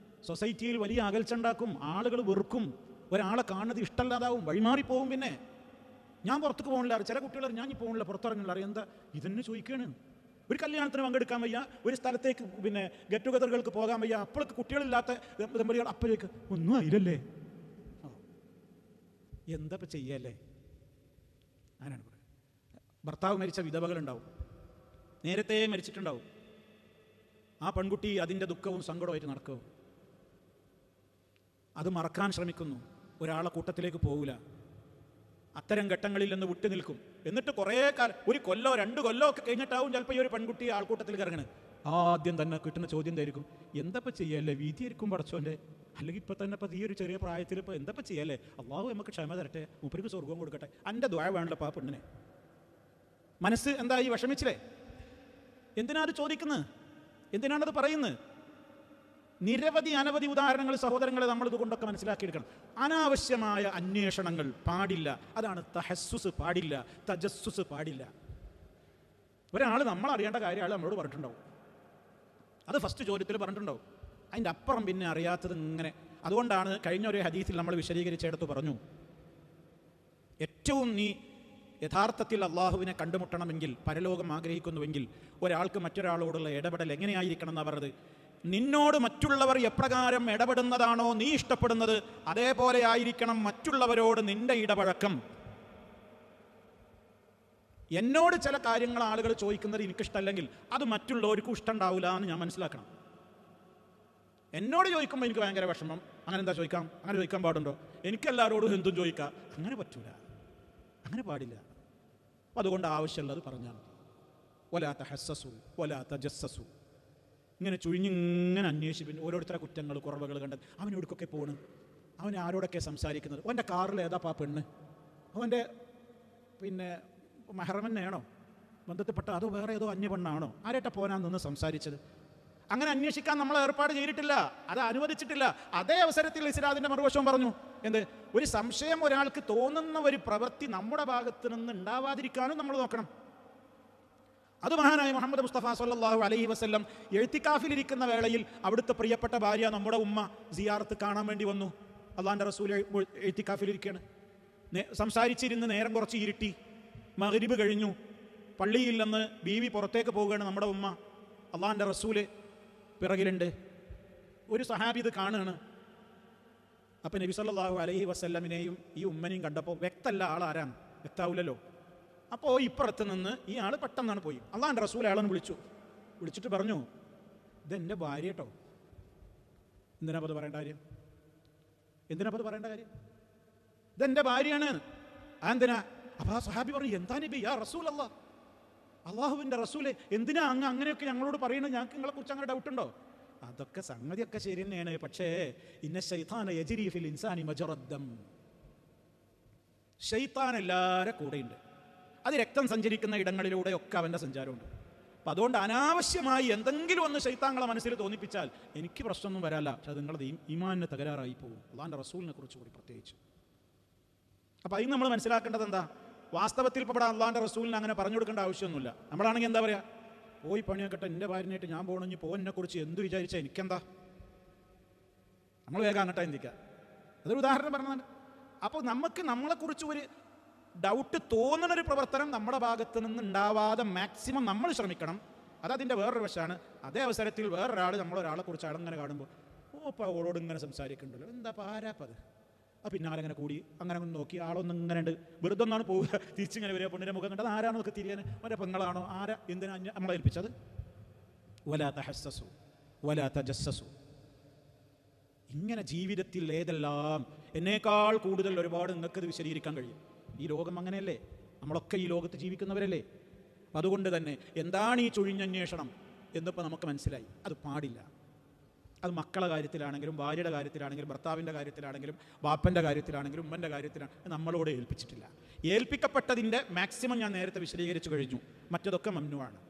സൊസൈറ്റിയിൽ വലിയ അകൽച്ച ഉണ്ടാക്കും. ആളുകൾ വെറുക്കും. ഒരാളെ കാണുന്നത് ഇഷ്ടമല്ലാതാവും, വഴിമാറിപ്പോവും. പിന്നെ ഞാൻ പുറത്തേക്ക് പോകണില്ല. ചില കുട്ടികൾ ഞാൻ പോകുന്നില്ല, പുറത്തിറങ്ങില്ല. അറിയാം എന്താ ഇതെന്നെ ചോദിക്കുകയാണ്. ഒരു കല്യാണത്തിന് പങ്കെടുക്കാൻ വയ്യ, ഒരു സ്ഥലത്തേക്ക് പിന്നെ ഗെറ്റ് ടുഗദറുകൾക്ക് പോകാൻ വയ്യ. അപ്പോഴൊക്കെ കുട്ടികളില്ലാത്ത ദമ്പതികൾ അപ്പോഴേക്ക് ഒന്നും ആയില്ലല്ലേ, എന്താ ഇപ്പം ചെയ്യല്ലേ? അങ്ങനെയാണ് പറയുന്നത്. ഭർത്താവ് മരിച്ച വിധവകളുണ്ടാവും, നേരത്തെ മരിച്ചിട്ടുണ്ടാവും. ആ പെൺകുട്ടി അതിൻ്റെ ദുഃഖവും സങ്കടവുമായിട്ട് നടക്കും. അത് മറക്കാൻ ശ്രമിക്കുന്നു. ഒരാളെ കൂട്ടത്തിലേക്ക് പോകില്ല. അത്തരം ഘട്ടങ്ങളിൽ നിന്ന് വിട്ടു നിൽക്കും. എന്നിട്ട് കുറേ കാലം, 1 കൊല്ലോ 2 കൊല്ലോ ഒക്കെ കഴിഞ്ഞിട്ടാവും ചിലപ്പോൾ ഈ ഒരു പെൺകുട്ടി ആൾക്കൂട്ടത്തിൽ ഇറങ്ങണത്. ആദ്യം തന്നെ കിട്ടുന്ന ചോദ്യം എന്തായിരിക്കും? എന്തപ്പോൾ ചെയ്യല്ലേ? വീതിയായിരിക്കും പടച്ചോൻ്റെ. അല്ലെങ്കിൽ ഇപ്പം തന്നെ ഈ ഒരു ചെറിയ പ്രായത്തിൽ ഇപ്പോൾ എന്തപ്പോൾ ചെയ്യല്ലേ? അള്ളാഹു നമുക്ക് ക്ഷമ തരട്ടെ, മൂപ്പർക്ക് സ്വർഗം കൊടുക്കട്ടെ. എൻ്റെ ദുആ വേണ്ടല്ലോ ആ പെണ്ണിനെ. മനസ്സ് എന്തായി? വിഷമിച്ചില്ലേ? എന്തിനാണ് ചോദിക്കുന്നത്? എന്തിനാണത് പറയുന്നത്? നിരവധി അനവധി ഉദാഹരണങ്ങൾ സഹോദരങ്ങളെ നമ്മൾ ഇതുകൊണ്ടൊക്കെ മനസ്സിലാക്കിയെടുക്കണം. അനാവശ്യമായ അന്വേഷണങ്ങൾ പാടില്ല. അതാണ് തഹസ്സുസ് പാടില്ല, തജസ്സുസ് പാടില്ല. ഒരാൾ നമ്മൾ അറിയേണ്ട കാര്യം അയാൾ നമ്മളോട് പറഞ്ഞിട്ടുണ്ടാവും, അത് ഫസ്റ്റ് ചോദ്യത്തിൽ പറഞ്ഞിട്ടുണ്ടാവും. അതിൻ്റെ അപ്പുറം പിന്നെ അറിയാത്തത് ഇങ്ങനെ. അതുകൊണ്ടാണ് കഴിഞ്ഞ ഒരു ഹദീസിൽ നമ്മൾ വിശദീകരിച്ചെടുത്ത് പറഞ്ഞു, ഏറ്റവും നീ യഥാർത്ഥത്തിൽ അള്ളാഹുവിനെ കണ്ടുമുട്ടണമെങ്കിൽ, പരലോകം ആഗ്രഹിക്കുന്നുവെങ്കിൽ ഒരാൾക്ക് മറ്റൊരാളോടുള്ള ഇടപെടൽ എങ്ങനെയായിരിക്കണം എന്നാണ് പറഞ്ഞത്. നിന്നോട് മറ്റുള്ളവർ എപ്രകാരം ഇടപെടുന്നതാണോ നീ ഇഷ്ടപ്പെടുന്നത്, അതേപോലെ ആയിരിക്കണം മറ്റുള്ളവരോട് നിന്റെ ഇടപഴക്കം. എന്നോട് ചില കാര്യങ്ങൾ ആളുകൾ ചോദിക്കുന്നത് എനിക്കിഷ്ടമല്ലെങ്കിൽ അത് മറ്റുള്ളവർക്കും ഇഷ്ടമുണ്ടാവില്ല എന്ന് ഞാൻ മനസ്സിലാക്കണം. എന്നോട് ചോദിക്കുമ്പോൾ എനിക്ക് ഭയങ്കര വിഷമം, അങ്ങനെ എന്താ ചോദിക്കാം, അങ്ങനെ ചോദിക്കാൻ പാടുണ്ടോ? എനിക്കെല്ലാവരോടും എന്തും ചോദിക്കാം, അങ്ങനെ പറ്റൂല, അങ്ങനെ പാടില്ല. അപ്പം അതുകൊണ്ട് ആവശ്യമുള്ളത് പറഞ്ഞാൽ മതി. വലാ തഹസ്സസു വലാ തജസ്സസു. ഇങ്ങനെ ചുഴിഞ്ഞിങ്ങനെ അന്വേഷിച്ച് പിന്നെ ഓരോരുത്തരുടെ കുറ്റങ്ങൾ കുറവുകൾ കണ്ടത്. അവനോടൊക്കെ പോണ്, അവൻ ആരോടൊക്കെ സംസാരിക്കുന്നത്, അവൻ്റെ കാറിൽ ഏതാപ്പാ പെണ്ണ്, അവൻ്റെ പിന്നെ മെഹറമന്നെയാണോ ബന്ധത്തിൽപ്പെട്ട, അതോ വേറെ ഏതോ അന്യപെണ്ണാണോ, ആരേട്ട പോനാൻ നിന്ന് സംസാരിച്ചത്. അങ്ങനെ അന്വേഷിക്കാൻ നമ്മൾ ഏർപ്പാട് ചെയ്തിട്ടില്ല, അത് അനുവദിച്ചിട്ടില്ല. അതേ അവസരത്തിൽ ഇസ്ലാമിന്റെ മറുവശവും പറഞ്ഞു, എന്ത്, ഒരു സംശയം ഒരാൾക്ക് തോന്നുന്ന ഒരു പ്രവൃത്തി നമ്മുടെ ഭാഗത്ത് നിന്ന് ഉണ്ടാവാതിരിക്കാനും നമ്മൾ നോക്കണം. അത് മഹാനായ മുഹമ്മദ് മുസ്തഫ സല്ലല്ലാഹു അലൈഹി വസല്ലം എഴുത്തിക്കാഫിലിരിക്കുന്ന വേളയിൽ അവിടുത്തെ പ്രിയപ്പെട്ട ഭാര്യ നമ്മുടെ ഉമ്മ സിയാറത്ത് കാണാൻ വേണ്ടി വന്നു. അള്ളാഹിൻ്റെ റസൂൽ എഴുത്തിക്കാഫിലിരിക്കുകയാണ്. സംസാരിച്ചിരുന്ന് നേരം കുറച്ച് ഇരുട്ടി, മഗ്രിബ് കഴിഞ്ഞു, പള്ളിയിൽ നിന്ന് ബീവി പുറത്തേക്ക് പോവുകയാണ്. നമ്മുടെ ഉമ്മ, അള്ളാഹിൻ്റെ റസൂല് പിറകിലുണ്ട്. ഒരു സഹാബി ഇത് കാണുകയാണ്. അപ്പം നബി സല്ലല്ലാഹു അലൈഹി വസല്ലമിനെയും ഈ ഉമ്മനെയും കണ്ടപ്പോൾ വ്യക്തമല്ല ആളാരാണ്, വ്യക്താവില്ലല്ലോ. അപ്പോൾ ഇപ്പുറത്ത് നിന്ന് ഈ ആൾ പെട്ടെന്നാണ് പോയി. അള്ളാഹിൻ്റെ റസൂൽ അയാളെ വിളിച്ചിട്ട് പറഞ്ഞു, ഇതെൻ്റെ ഭാര്യ കേട്ടോ. എന്തിനാ അത് പറയേണ്ട കാര്യം, ഇതെൻ്റെ ഭാര്യയാണ്. അതെന്തിനാ? അപ്പോൾ ആ സഹാബി പറഞ്ഞു, എന്താ നബി, യാ റസൂൽ അല്ലാ, അള്ളാഹുവിൻ്റെ റസൂലെ, എന്തിനാ അങ്ങനെയൊക്കെ ഞങ്ങളോട് പറയുന്നത്, ഞങ്ങൾക്ക് നിങ്ങളെക്കുറിച്ച് അങ്ങനെ ഡൗട്ടുണ്ടോ? അതൊക്കെ സംഗതിയൊക്കെ ശരി തന്നെയാണ്, പക്ഷേ ഇന്ന ശൈത്താന യജ്രി ഫിൽ ഇൻസാനി മജ്റദ്ദം. ശൈത്താൻ എല്ലാവരുടെ കൂടെയുണ്ട്. അത് രക്തം സഞ്ചരിക്കുന്ന ഇടങ്ങളിലൂടെയൊക്കെ അവൻ്റെ സഞ്ചാരമുണ്ട്. അപ്പം അതുകൊണ്ട് അനാവശ്യമായി എന്തെങ്കിലും ഒന്ന് ശൈത്താങ്ങളെ മനസ്സിൽ തോന്നിപ്പിച്ചാൽ എനിക്ക് പ്രശ്നമൊന്നും വരാല്ല, പക്ഷെ അത് നിങ്ങളുടെ ഈമാനിന് തകരാറായി പോകും, അള്ളാഹിൻ്റെ റസൂലിനെ കുറിച്ച് കൂടി പ്രത്യേകിച്ച്. അപ്പം അതിന് നമ്മൾ മനസ്സിലാക്കേണ്ടത് എന്താ, വാസ്തവത്തിൽ ഇപ്പോൾ ഇവിടെ അള്ളാഹിൻ്റെ റസൂലിന് അങ്ങനെ പറഞ്ഞു കൊടുക്കേണ്ട ആവശ്യമൊന്നുമില്ല. നമ്മളാണെങ്കിൽ എന്താ പറയുക, പോയി പണിയാക്കട്ടെ, എൻ്റെ ഭാര്യനായിട്ട് ഞാൻ പോകണമെങ്കിൽ പോകുന്നതിനെ കുറിച്ച് എന്ത് വിചാരിച്ചാൽ എനിക്കെന്താ, നമ്മൾ വേഗം അങ്ങോട്ടാ ചിന്തിക്കുക. അതൊരു ഉദാഹരണം പറഞ്ഞതാണ്. അപ്പോൾ നമുക്ക് നമ്മളെക്കുറിച്ച് ഒരു ഡൗട്ട് തോന്നുന്നൊരു പ്രവർത്തനം നമ്മുടെ ഭാഗത്ത് നിന്ന് ഉണ്ടാവാതെ മാക്സിമം നമ്മൾ ശ്രമിക്കണം. അതതിൻ്റെ വേറൊരു വശമാണ്. അതേ അവസരത്തിൽ വേറൊരാൾ നമ്മളൊരാളെ കുറിച്ച് ആളങ്ങനെ കാണുമ്പോൾ, ഓ അപ്പോൾ അവളോട് ഇങ്ങനെ സംസാരിക്കണ്ടല്ലോ, എന്താ അപ്പോൾ ആരാപ്പത്, ആ പിന്നാലെ അങ്ങനെ കൂടി അങ്ങനെ നോക്കി ആളൊന്നും ഇങ്ങനെ ഉണ്ട്, വെറുതെ ഒന്നാണ് പോവുക, തിരിച്ചിങ്ങനെ വരിക, പെണ്ണിൻ്റെ മുഖം കണ്ടത് ആരാണോ ഒക്കെ തിരിയാൻ, അവരെ പെങ്ങളാണോ, ആരാ, എന്തിനാ നമ്മളെ ഏൽപ്പിച്ചത്. വലാ തഹസ്സസു വലാ തജസ്സസു. ഇങ്ങനെ ജീവിതത്തിൽ ഏതെല്ലാം എന്നേക്കാൾ കൂടുതൽ ഒരുപാട് നിങ്ങൾക്കത് വിശദീകരിക്കാൻ കഴിയും. ഈ ലോകം അങ്ങനെയല്ലേ, നമ്മളൊക്കെ ഈ ലോകത്ത് ജീവിക്കുന്നവരല്ലേ. അതുകൊണ്ട് തന്നെ എന്താണ് ഈ ചുഴിഞ്ഞന്വേഷണം എന്നിപ്പോൾ നമുക്ക് മനസ്സിലായി, അത് പാടില്ല. അത് മക്കളുടെ കാര്യത്തിലാണെങ്കിലും ഭാര്യയുടെ കാര്യത്തിലാണെങ്കിലും ഭർത്താവിൻ്റെ കാര്യത്തിലാണെങ്കിലും ബാപ്പൻ്റെ കാര്യത്തിലാണെങ്കിലും ഉമ്മൻ്റെ കാര്യത്തിലാണെങ്കിലും നമ്മളോട് ഏൽപ്പിച്ചിട്ടില്ല. ഏൽപ്പിക്കപ്പെട്ടതിൻ്റെ മാക്സിമം ഞാൻ നേരത്തെ വിശദീകരിച്ചു കഴിഞ്ഞു. മറ്റതൊക്കെ മംനുവാണ്,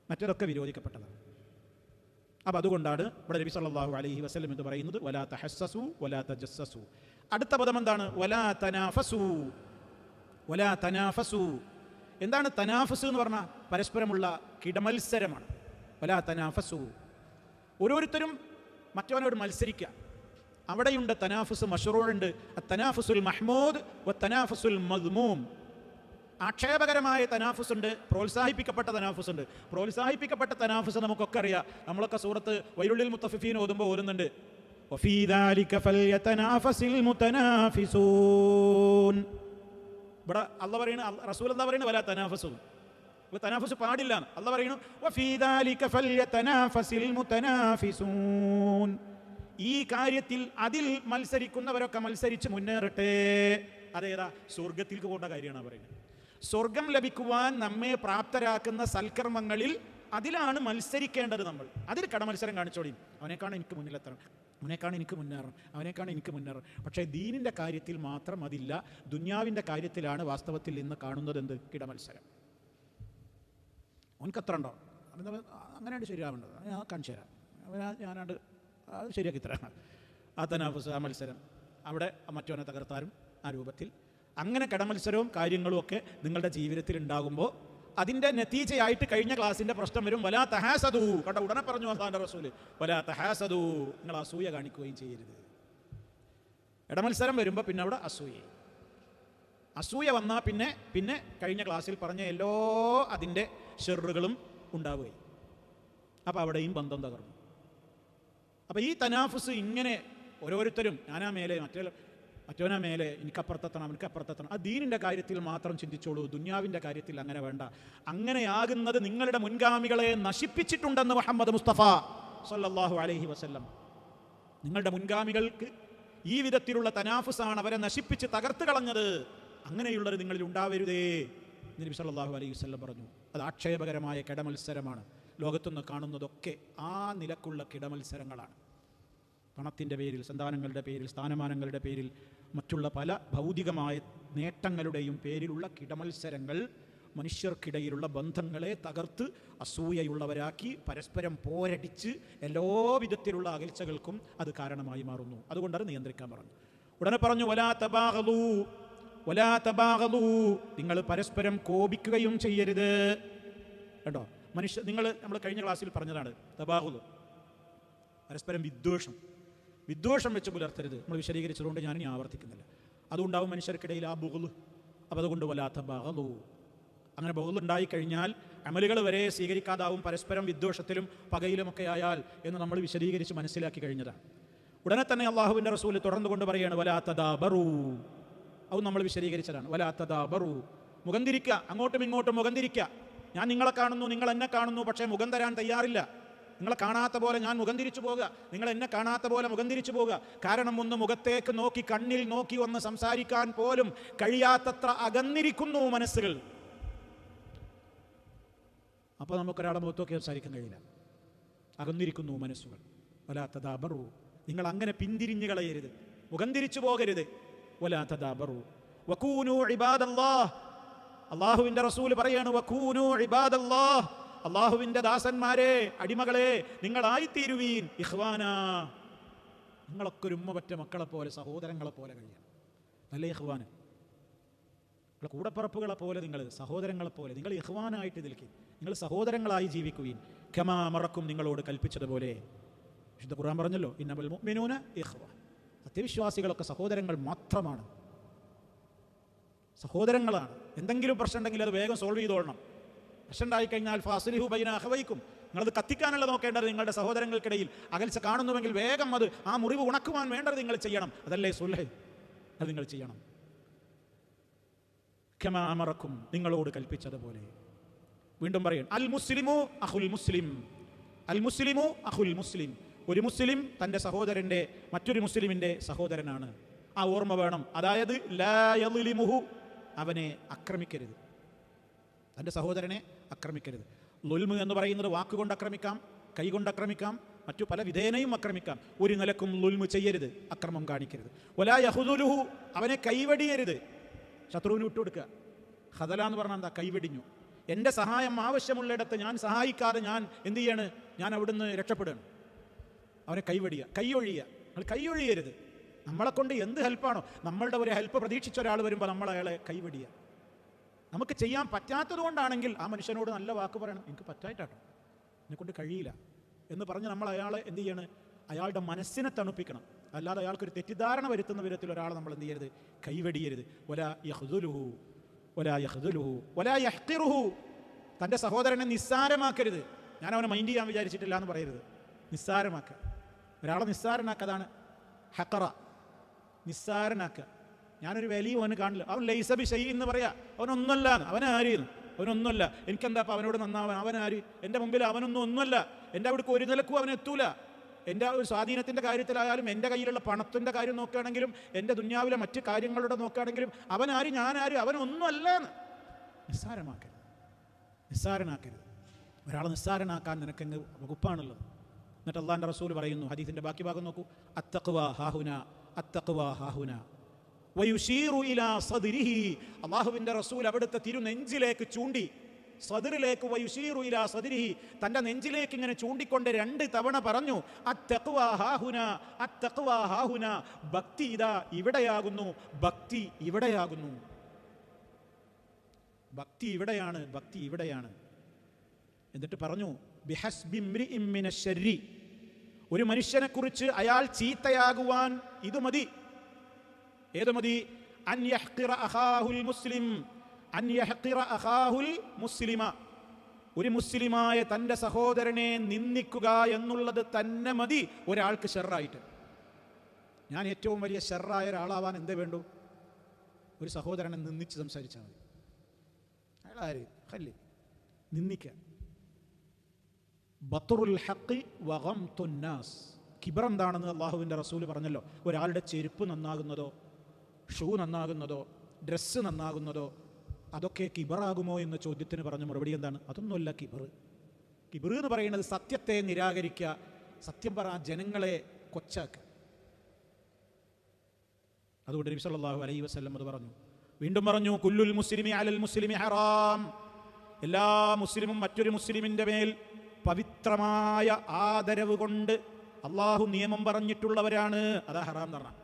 മറ്റതൊക്കെ വിരോധിക്കപ്പെട്ടതാണ്. അപ്പം അതുകൊണ്ടാണ് ഇവിടെ നബി സല്ലല്ലാഹു അലൈഹി വസല്ലം എന്ന് പറയുന്നത് വലാ തഹസ്സസു വലാ തജസ്സസു. അടുത്ത പദം എന്താണ്? വലാ തനാഫസു. വലാ തനാഫസു. എന്താണ് തനാഫസ് എന്ന് പറഞ്ഞാൽ? പരസ്പരമുള്ള കിടമത്സരമാണ്. വലാ തനാഫസു. ഓരോരുത്തരും മറ്റവനോട് മത്സരിക്കുക. അവിടെയുണ്ട് തനാഫുസ് മശ്റൂഉണ്ട്. തനാഫുസുൽ മഹ്മൂദ് വ തനാഫുസുൽ മദ്മൂം. ആക്ഷേപകരമായ തനാഫുസ് ഉണ്ട്, പ്രോത്സാഹിപ്പിക്കപ്പെട്ട തനാഫുസ് ഉണ്ട്. പ്രോത്സാഹിപ്പിക്കപ്പെട്ട തനാഫുസ് നമുക്കൊക്കെ അറിയാം. നമ്മളൊക്കെ സൂറത്ത് വൈലുൽ മുത്തഫിഫീൻ ഓതുമ്പോൾ ഓതുന്നുണ്ട്, വഫീ ദാലിക ഫൽയതനാഫസിൽ മുതനാഫിസൂൻ. ഇവിടെ അല്ലാഹ് പറയുന്നു, റസൂൽ എന്താ പറയുന്നത്? വലാ തനാഫസു. തനാഫുസ് പാടില്ല. അല്ലാഹ് പറയുന്നു വഫീ ദാലിക ഫൽയതനാഫസിൽ മുതനാഫിസൂൻ. ഈ കാര്യത്തിൽ അതിൽ മത്സരിക്കുന്നവരൊക്കെ മത്സരിച്ച് മുന്നേറട്ടെ. അതേതാ? സ്വർഗത്തിലേക്ക് പോകേണ്ട കാര്യമാണ് പറയുന്നത്. സ്വർഗം ലഭിക്കുവാൻ നമ്മെ പ്രാപ്തരാക്കുന്ന സൽക്കർമ്മങ്ങളിൽ അതിലാണ് മത്സരിക്കേണ്ടത്. നമ്മൾ അതിൽ കടമത്സരം കാണിച്ചോളി. അവനേക്കാണ് എനിക്ക് മുന്നിലെത്തണം, അവനേക്കാണ് എനിക്ക് മുന്നേറണം, അവനേക്കാണ് എനിക്ക് മുന്നേറണം. പക്ഷേ ദീനിൻ്റെ കാര്യത്തിൽ മാത്രം അതില്ല. ദുന്യാവിൻ്റെ കാര്യത്തിലാണ് വാസ്തവത്തിൽ ഇന്ന് കാണുന്നത് എന്ത്? കിടമത്സരം. അവനക്ക് എത്ര ഉണ്ടോ അങ്ങനെയാണ് ശരിയാവേണ്ടത്, ഞാൻ കാണിച്ചു തരാം, ഞാനാണ്ട് അത് ശരിയാക്കി തരാം. ആ തനാഫുസ്, ആ മത്സരം, അവിടെ മറ്റവനെ തകർത്താരും ആ രൂപത്തിൽ അങ്ങനെ കടമത്സരവും കാര്യങ്ങളും ഒക്കെ നിങ്ങളുടെ ജീവിതത്തിൽ ഉണ്ടാകുമ്പോൾ അതിൻ്റെ നതീജയായിട്ട് കഴിഞ്ഞ ക്ലാസ്സിൻ്റെ പ്രശ്നം വരും. വലാ തഹാസദൂ, കണ്ട ഉടനെ പറഞ്ഞു അല്ലാഹുവിൻ്റെ റസൂൽ, വലാ തഹാസദൂ, നിങ്ങൾ അസൂയ കാണിക്കുകയും ചെയ്യരുത്. ഇടമത്സരം വരുമ്പോൾ പിന്നെ അവിടെ അസൂയ വന്നാൽ പിന്നെ കഴിഞ്ഞ ക്ലാസ്സിൽ പറഞ്ഞ എല്ലാ അതിൻ്റെ ഷെറുകളും ഉണ്ടാവുകയും അപ്പോൾ അവിടെയും ബന്ധം തകർന്നു. അപ്പോൾ ഈ തനാഫുസ് ഇങ്ങനെ ഓരോരുത്തരും ഞാനാ മേലെ മറ്റവനാ മേലെ, എനിക്കപ്പുറത്തെത്തണം, ആ ദീനിൻ്റെ കാര്യത്തിൽ മാത്രം ചിന്തിച്ചോളൂ, ദുന്യാവിൻ്റെ കാര്യത്തിൽ അങ്ങനെ വേണ്ട. അങ്ങനെയാകുന്നത് നിങ്ങളുടെ മുൻഗാമികളെ നശിപ്പിച്ചിട്ടുണ്ടെന്ന് മുഹമ്മദ് മുസ്തഫ സല്ലല്ലാഹു അലൈഹി വസല്ലം. നിങ്ങളുടെ മുൻഗാമികൾക്ക് ഈ വിധത്തിലുള്ള തനാഫുസാണ് അവരെ നശിപ്പിച്ച് തകർത്ത് കളഞ്ഞത്. അങ്ങനെയുള്ളത് നിങ്ങളിൽ ഉണ്ടാവരുതേ നബി സല്ലല്ലാഹു അലൈഹി വസല്ലം പറഞ്ഞു. അത് ആക്ഷേപകരമായ കിടമത്സരമാണ്. ലോകത്തുനിന്ന് കാണുന്നതൊക്കെ ആ നിലക്കുള്ള കിടമത്സരങ്ങളാണ്. പണത്തിൻ്റെ പേരിൽ, സന്താനങ്ങളുടെ പേരിൽ, സ്ഥാനമാനങ്ങളുടെ പേരിൽ, മറ്റുള്ള പല ഭൗതികമായ നേട്ടങ്ങളുടെയും പേരിലുള്ള കിടമത്സരങ്ങൾ മനുഷ്യർക്കിടയിലുള്ള ബന്ധങ്ങളെ തകർത്ത് അസൂയയുള്ളവരാക്കി പരസ്പരം പോരടിച്ച് എല്ലാ വിധത്തിലുള്ള അകൽച്ചകൾക്കും അത് കാരണമായി മാറുന്നു. അതുകൊണ്ടത് നിയന്ത്രിക്കാൻ പറഞ്ഞു. ഉടനെ പറഞ്ഞു വലാ തബാഗളൂ, നിങ്ങൾ പരസ്പരം കോപിക്കുകയും ചെയ്യരുത്. കേട്ടോ, നമ്മൾ കഴിഞ്ഞ ക്ലാസ്സിൽ പറഞ്ഞതാണ് തബാഗളു, പരസ്പരം വിദ്വേഷം വെച്ച് പുലർത്തരുത്. നമ്മൾ വിശദീകരിച്ചതുകൊണ്ട് ഞാനിനി ആവർത്തിക്കുന്നില്ല. അതുകൊണ്ടാവും മനുഷ്യർക്കിടയിൽ ആ ബുഗ്ള്. അപ്പോൾ അതുകൊണ്ട് വലാ തബാഗളൂ, അങ്ങനെ ബുഗ്ള് ഉണ്ടായിക്കഴിഞ്ഞാൽ അമലുകൾ വരെ സ്വീകരിക്കാതാവും, പരസ്പരം വിദ്വേഷത്തിലും പകയിലുമൊക്കെ ആയാൽ എന്ന് നമ്മൾ വിശദീകരിച്ച് മനസ്സിലാക്കി കഴിഞ്ഞതാണ്. ഉടനെ തന്നെ അള്ളാഹുവിൻ്റെ റസൂൽ തുടർന്നുകൊണ്ട് പറയുകയാണ് വലാ തദാബറൂ, അത് നമ്മൾ വിശദീകരിച്ചതാണ്. വലാ തദാബറൂ, മുഖം തിരിക്കുക, അങ്ങോട്ടും ഇങ്ങോട്ടും മുഖം തിരിക്കുക. ഞാൻ നിങ്ങളെ കാണുന്നു, നിങ്ങൾ എന്നെ കാണുന്നു, പക്ഷേ മുഖം തരാൻ തയ്യാറില്ല. നിങ്ങളെ കാണാത്ത പോലെ ഞാൻ മുഖം തിരിച്ചു പോകുക, നിങ്ങൾ എന്നെ കാണാത്ത പോലെ മുഖം തിരിച്ചു പോകുക. കാരണം ഒന്ന് മുഖത്തേക്ക് നോക്കി, കണ്ണിൽ നോക്കി ഒന്ന് സംസാരിക്കാൻ പോലും കഴിയാത്തത്ര അകന്നിരിക്കുന്നു മനസ്സുകൾ. അപ്പോൾ നമുക്കൊരാളെ മുഖത്തൊക്കെ സംസാരിക്കാൻ കഴിയില്ല, അകന്നിരിക്കുന്നു മനസ്സുകൾ. വലാ തദാബറൂ, നിങ്ങൾ അങ്ങനെ പിന്തിരിഞ്ഞു കളയരുത്, മുഖം തിരിച്ചു പോകരുത്. വലാ തദാബറൂ വകൂനൂ ഇബാദല്ലാഹ്, അള്ളാഹുവിൻ്റെ റസൂൽ പറയാണ് വകൂനൂ ഇബാദല്ലാഹ്, അള്ളാഹുവിൻ്റെ ദാസന്മാരെ, അടിമകളെ, നിങ്ങളായിത്തീരുവീൻ ഇഖ്വാനാ, നിങ്ങളൊക്കെ ഒരു ഉമ്മ പറ്റ മക്കളെ പോലെ, സഹോദരങ്ങളെ പോലെ കഴിയണം. നല്ല ഇഖ്വാന്, നിങ്ങളെ കൂടപ്പറപ്പുകളെ പോലെ, നിങ്ങൾ സഹോദരങ്ങളെ പോലെ, നിങ്ങൾ ഇഖ്വാനായിട്ട് നിൽക്കും, നിങ്ങൾ സഹോദരങ്ങളായി ജീവിക്കുവീൻ. കമാ മറക്കും, നിങ്ങളോട് കൽപ്പിച്ചതുപോലെ. വിശുദ്ധ ഖുർആൻ പറഞ്ഞല്ലോ ഇന്നമൽ മുഅ്മിനൂന ഇഖ്വ, സത്യവിശ്വാസികളൊക്കെ സഹോദരങ്ങൾ മാത്രമാണ്, സഹോദരങ്ങളാണ്. എന്തെങ്കിലും പ്രശ്നം ഉണ്ടെങ്കിൽ അത് വേഗം സോൾവ് ചെയ്തോളണം. പ്രശ്നം ഉണ്ടായിക്കഴിഞ്ഞാൽ ഫാസ്ലിഹു ബൈന അഖവൈക്കും, നിങ്ങളത് കത്തിക്കാനല്ല നോക്കേണ്ടത്. നിങ്ങളുടെ സഹോദരങ്ങൾക്കിടയിൽ അകൽച്ച കാണുന്നുവെങ്കിൽ വേഗം അത് ആ മുറിവ് ഉണക്കുവാൻ വേണ്ടത് നിങ്ങൾ ചെയ്യണം. അതല്ലേ സുൽഹ്, അത് നിങ്ങൾ ചെയ്യണം. കമാ അമറക്കും, നിങ്ങളോട് കൽപ്പിച്ചതുപോലെ. വീണ്ടും പറയും അൽ മുസ്ലിമു അഖുൽ മുസ്ലിം, അൽ മുസ്ലിമു അഖുൽ മുസ്ലിം, ഒരു മുസ്ലിം തൻ്റെ സഹോദരൻ്റെ മറ്റൊരു മുസ്ലിമിൻ്റെ സഹോദരനാണ്. ആ ഓർമ്മ വേണം. അതായത് ലാ യളിമുഹു, അവനെ ആക്രമിക്കരുത്, തൻ്റെ സഹോദരനെ ആക്രമിക്കരുത്. ളുൽമ് എന്ന് പറയുന്നത് വാക്കുകൊണ്ട് ആക്രമിക്കാം, കൈകൊണ്ട് ആക്രമിക്കാം, മറ്റു പല വിധേനയും ആക്രമിക്കാം. ഒരു നിലക്കും ളുൽമ് ചെയ്യരുത്, അക്രമം കാണിക്കരുത്. വലാ യഖ്ദുലുഹു, അവനെ കൈവടിയരുത്, ശത്രുവിന് വിട്ടുകൊടുക്കുക. ഖദല എന്ന് പറഞ്ഞാൽ എന്താ? കൈവെടിഞ്ഞു. എൻ്റെ സഹായം ആവശ്യമുള്ളിടത്ത് ഞാൻ സഹായിക്കാതെ ഞാൻ എന്ത് ചെയ്യാണ്? ഞാൻ അവിടുന്ന് രക്ഷപ്പെടുകയാണ്. അവനെ കൈവടിയുക, കൈയൊഴിയുക. നമ്മൾ കൈയൊഴിയരുത്. നമ്മളെ കൊണ്ട് എന്ത് ഹെൽപ്പാണോ, നമ്മളുടെ ഒരു ഹെൽപ്പ് പ്രതീക്ഷിച്ച ഒരാൾ വരുമ്പോൾ നമ്മൾ അയാളെ കൈവടിയുക. നമുക്ക് ചെയ്യാൻ പറ്റാത്തത് കൊണ്ടാണെങ്കിൽ ആ മനുഷ്യനോട് നല്ല വാക്ക് പറയണം, എനിക്ക് പറ്റായിട്ടാട്ടോ, എന്നെക്കൊണ്ട് കഴിയില്ല എന്ന് പറഞ്ഞ് നമ്മൾ അയാളെ എന്ത് ചെയ്യണം? അയാളുടെ മനസ്സിനെ തണുപ്പിക്കണം. അല്ലാതെ അയാൾക്കൊരു തെറ്റിദ്ധാരണ വരുത്തുന്ന വിധത്തിൽ ഒരാളെ നമ്മൾ എന്ത് ചെയ്യരുത്? കൈവടിയരുത്. വലാ യഖ്ദുലുഹു വലാ യഖ്ദുലുഹു വലാ യഹ്ഖിറുഹു, തൻ്റെ സഹോദരനെ നിസ്സാരമാക്കരുത്. ഞാൻ അവനെ മൈൻഡ് ചെയ്യാൻ വിചാരിച്ചിട്ടില്ല എന്ന് പറയരുത്. നിസ്സാരമാക്കുക, ഒരാളെ നിസ്സാരനാക്കുക, അതാണ് ഹഖറ, നിസ്സാരനാക്കുക. ഞാനൊരു വലിയ അവന് കാണില്ല, അവൻ ലൈസബി ഷൈ എന്ന് പറയാ, അവനൊന്നുമല്ല, അവനായിരുന്നു, അവനൊന്നുമല്ല, എനിക്കെന്താ അപ്പം അവനോട് നന്നാവാൻ? അവനാര്? എൻ്റെ മുമ്പിൽ അവനൊന്നും ഒന്നുമല്ല. എൻ്റെ അവിടേക്ക് ഒരു നിലക്കും അവനെത്തൂല. എൻ്റെ ഒരു സ്വാധീനത്തിൻ്റെ കാര്യത്തിലായാലും, എൻ്റെ കയ്യിലുള്ള പണത്തിൻ്റെ കാര്യം നോക്കുകയാണെങ്കിലും, എൻ്റെ ദുന്യാവിലെ മറ്റ് കാര്യങ്ങളുടെ നോക്കുകയാണെങ്കിലും, അവനാര് ഞാനാര്? അവനൊന്നുമല്ല. നിസ്സാരമാക്കരുത്, നിസ്സാരനാക്കരുത്. ഒരാളെ നിസ്സാരനാക്കാൻ നിനക്കെങ്ങ് വകുപ്പാണുള്ളത്. എന്നിട്ട് അള്ളാഹിൻ്റെ റസൂൽ പറയുന്നു, ഹദീസിൻ്റെ ബാക്കി ഭാഗം നോക്കൂ, അത്തഖ്വാ ഹാഹുന അത്തഖ്വാ ഹാഹുന വയുശീറു ഇലാ സദ്രിഹി, അള്ളാഹുവിൻ്റെ റസൂൽ അവിടുത്തെ തിരുനെഞ്ചിലേക്ക് ചൂണ്ടി സദറിലേക്ക് വയുശീറു ഇലാ സദരിഹി, തൻ്റെ നെഞ്ചിലേക്ക് ഇങ്ങനെ ചൂണ്ടിക്കൊണ്ട് 2 തവണ പറഞ്ഞു, അത്തഖ്വാ ഹാഹുന, അത്തഖ്വാ ഹാഹുന, ഭക്തി ഇതാ ഇവിടെയാകുന്നു, ഭക്തി ഇവിടെയാകുന്നു, ഭക്തി ഇവിടെയാണ്, ഭക്തി ഇവിടെയാണ്. എന്നിട്ട് പറഞ്ഞു, ബിഹസ്ബി ഇംറിഇൻ മിനശ്ശർരി, ഒരു മനുഷ്യനെ കുറിച്ച് അയാൾ ചീത്തയാകുവാൻ ഇത് മതി. ഏത് മതി? അൻ യഹ്ഖിറ അഖാഹുൽ മുസ്ലിം, അൻ യഹ്ഖിറ അഖാഹുൽ മുസ്ലിമ, ഒരു മുസ്ലിമായ തൻ്റെ സഹോദരനെ നിന്ദിക്കുക എന്നുള്ളത് തന്നെ മതി ഒരാൾക്ക് ഷർറായിട്ട്. ഞാൻ ഏറ്റവും വലിയ ഷർറായ ഒരാളാവാൻ എന്തേ വേണ്ടു? ഒരു സഹോദരനെ നിന്ദിച്ച് സംസാരിച്ചാൽ മതി. അയാളാര്? ഹല്ലി, നിന്ദിക്കുക. ബത്റുൽ ഹഖ് വഗംതുൻ നാസ്, കിബർ എന്താണെന്ന് അള്ളാഹുവിൻ്റെ റസൂൽ പറഞ്ഞല്ലോ. ഒരാളുടെ ചെരുപ്പ് നന്നാകുന്നതോ, ഷൂ നന്നാകുന്നതോ, ഡ്രസ്സ് നന്നാകുന്നതോ അതൊക്കെ കിബറാകുമോ എന്ന ചോദ്യത്തിന് പറഞ്ഞ മറുപടി എന്താണ്? അതൊന്നുമല്ല കിബർ. കിബർ എന്ന് പറയുന്നത് സത്യത്തെ നിരാകരിക്കുക, സത്യം പറ ജനങ്ങളെ കൊച്ചാക്കുക. അതുകൊണ്ട് നബി സല്ലല്ലാഹു അലൈഹി വസല്ലം അത് പറഞ്ഞു. വീണ്ടും പറഞ്ഞു, കുല്ലുൽ മുസ്ലിമി അലൽ മുസ്ലിമി ഹറാം, എല്ലാ മുസ്ലിമും മറ്റൊരു മുസ്ലിമിൻ്റെ മേൽ പവിത്രമായ ആദരവ് കൊണ്ട് അള്ളാഹു നിയമം പറഞ്ഞിട്ടുള്ളവരാണ്. അതാ ഹറാം എന്ന് പറഞ്ഞാൽ.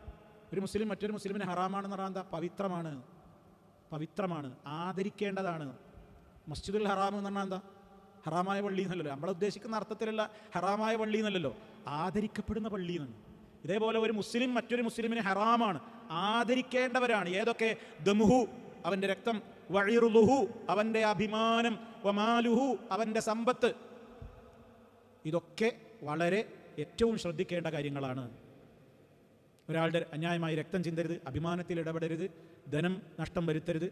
ഒരു മുസ്ലിം മറ്റൊരു മുസ്ലിമിന് ഹറാമാണെന്ന് പറഞ്ഞാൽ എന്താ? പവിത്രമാണ്, പവിത്രമാണ്, ആദരിക്കേണ്ടതാണ്. മസ്ജിദുൽ ഹറാം എന്ന് പറഞ്ഞാൽ എന്താ? ഹറാമായ പള്ളി എന്നല്ലല്ലോ, നമ്മളെ ഉദ്ദേശിക്കുന്ന അർത്ഥത്തിലുള്ള ഹറാമായ പള്ളി എന്നല്ലല്ലോ, ആദരിക്കപ്പെടുന്ന പള്ളി എന്നാണ്. ഇതേപോലെ ഒരു മുസ്ലിം മറ്റൊരു മുസ്ലിമിന് ഹറാമാണ്, ആദരിക്കേണ്ടവരാണ്. ഏതൊക്കെ? ദമുഹു, അവൻ്റെ രക്തം, വഇറുലുഹു, അവൻ്റെ അഭിമാനം, വമാലുഹു, അവൻ്റെ സമ്പത്ത്. ഇതൊക്കെ വളരെ ഏറ്റവും ശ്രദ്ധിക്കേണ്ട കാര്യങ്ങളാണ്. ഒരാളുടെ അന്യായമായി രക്തം ചിന്തരുത്, അഭിമാനത്തിൽ ഇടപെടരുത്, ധനം നഷ്ടം വരുത്തരുത്.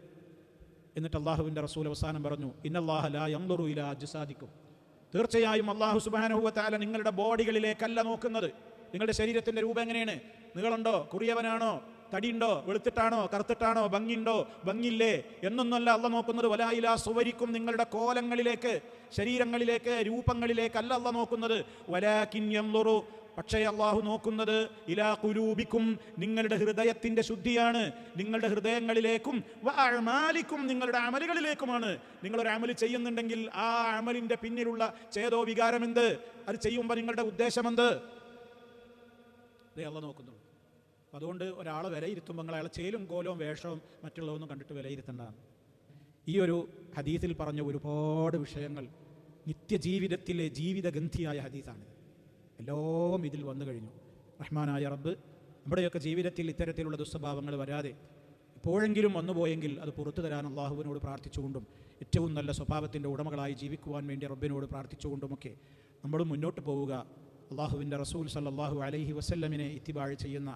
എന്നിട്ട് അള്ളാഹുവിൻ്റെ റസൂൽ അവസാനം പറഞ്ഞു, ഇന്നല്ലാഹ ലാ യൻദുറു ഇലാ അജ്സാദിക്കും, തീർച്ചയായും അള്ളാഹു സുബ്ഹാനഹു വ തആല നിങ്ങളുടെ ബോഡികളിലേക്കല്ല നോക്കുന്നത്. നിങ്ങളുടെ ശരീരത്തിൻ്റെ രൂപം എങ്ങനെയാണ്? നീളമുണ്ടോ, കുറിയവനാണോ, തടിയുണ്ടോ, വെളുത്തിട്ടാണോ, കറുത്തിട്ടാണോ, ഭംഗിയുണ്ടോ, ഭംഗിയില്ലേ എന്നൊന്നല്ല അള്ളാഹ് നോക്കുന്നത്. വലാ ഇലാ സുവരിക്കും, നിങ്ങളുടെ കോലങ്ങളിലേക്ക്, ശരീരങ്ങളിലേക്ക്, രൂപങ്ങളിലേക്കല്ല അള്ളാഹ് നോക്കുന്നത്. വലാകിൻ യൻദുറു, പക്ഷേ അള്ളാഹു നോക്കുന്നത് ഇലാ ഖുലൂബിക്കും, നിങ്ങളുടെ ഹൃദയത്തിൻ്റെ ശുദ്ധിയാണ്, നിങ്ങളുടെ ഹൃദയങ്ങളിലേക്കും, വഅഅമാലിക്കും, നിങ്ങളുടെ അമലുകളിലേക്കുമാണ്. നിങ്ങളൊരു അമൽ ചെയ്യുന്നുണ്ടെങ്കിൽ ആ അമലിൻ്റെ പിന്നിലുള്ള ചേതോ വികാരം എന്ത്? അത് ചെയ്യുമ്പോൾ നിങ്ങളുടെ ഉദ്ദേശമെന്ത്? അതേ അള്ളാഹ് നോക്കുന്നുള്ളൂ. അതുകൊണ്ട് ഒരാളെ വിലയിരുത്തുമ്പോൾ അയാളെ ചേലും കോലവും വേഷവും മറ്റുള്ളതൊന്നും കണ്ടിട്ട് വിലയിരുത്തേണ്ടതാണ്. ഈ ഒരു ഹദീസിൽ പറഞ്ഞ ഒരുപാട് വിഷയങ്ങൾ നിത്യജീവിതത്തിലെ ജീവിതഗന്ധിയായ ഹദീസാണ്. എല്ലാം ഇതിൽ വന്നു കഴിഞ്ഞു. റഹ്മാനായ റബ്ബ് നമ്മുടെയൊക്കെ ജീവിതത്തിൽ ഇത്തരത്തിലുള്ള ദുസ്വഭാവങ്ങൾ വരാതെ എപ്പോഴെങ്കിലും വന്നുപോയെങ്കിൽ അത് പുറത്തു തരാൻ അള്ളാഹുവിനോട് പ്രാർത്ഥിച്ചുകൊണ്ടും ഏറ്റവും നല്ല സ്വഭാവത്തിൻ്റെ ഉടമകളായി ജീവിക്കുവാൻ വേണ്ടി റബ്ബിനോട് പ്രാർത്ഥിച്ചുകൊണ്ടുമൊക്കെ നമ്മൾ മുന്നോട്ട് പോവുക. അള്ളാഹുവിൻ്റെ റസൂൽ സല്ലല്ലാഹു അലൈഹി വസല്ലമിനെ ഇത്തിബാഴ് ചെയ്യുന്ന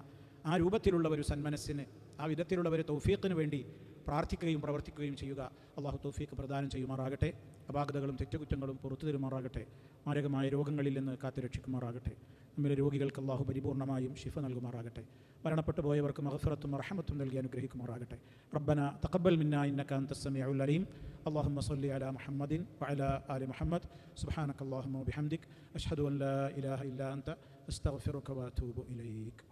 ആ രൂപത്തിലുള്ള ഒരു സന്മനസ്സിന്, ആ വിധത്തിലുള്ള ഒരു തൗഫീഖിന് വേണ്ടി പ്രാർത്ഥിക്കുകയും പ്രവർത്തിക്കുകയും ചെയ്യുക. അള്ളാഹു തൗഫീഖ് പ്രദാനം ചെയ്യുമാറാകട്ടെ. അപാകതകളും തെറ്റുകുറ്റങ്ങളും പുറത്തു തരുമാറാകട്ടെ. മാരകമായ രോഗങ്ങളിൽ നിന്ന് കാത്തുരക്ഷിക്കുമാറാകട്ടെ. നമ്മിലെ രോഗികൾക്ക് അള്ളാഹു പരിപൂർണമായും ശിഫ നൽകുമാറാകട്ടെ. മരണപ്പെട്ടു പോയവർക്ക് മഗ്ഫിറത്തും റഹ്മത്തും നൽകി അനുഗ്രഹിക്കുമാറാകട്ടെ. റബ്ബന തഖബ്ബൽ മിന്നാ ഇന്നക അൻതസ് സമീഉൽ അലീം. അല്ലാഹുമ്മ സ്വല്ലി അലാ മുഹമ്മദിൻ വഅലാ ആലി മുഹമ്മദ്. സുബ്ഹാനക അല്ലാഹുമ്മ വബിഹംദിക അഷ്ഹദു അൻ ലാ ഇലാഹ ഇല്ലാ അൻത അസ്തഗ്ഫിറുക വഅതൂബു ഇലൈക്.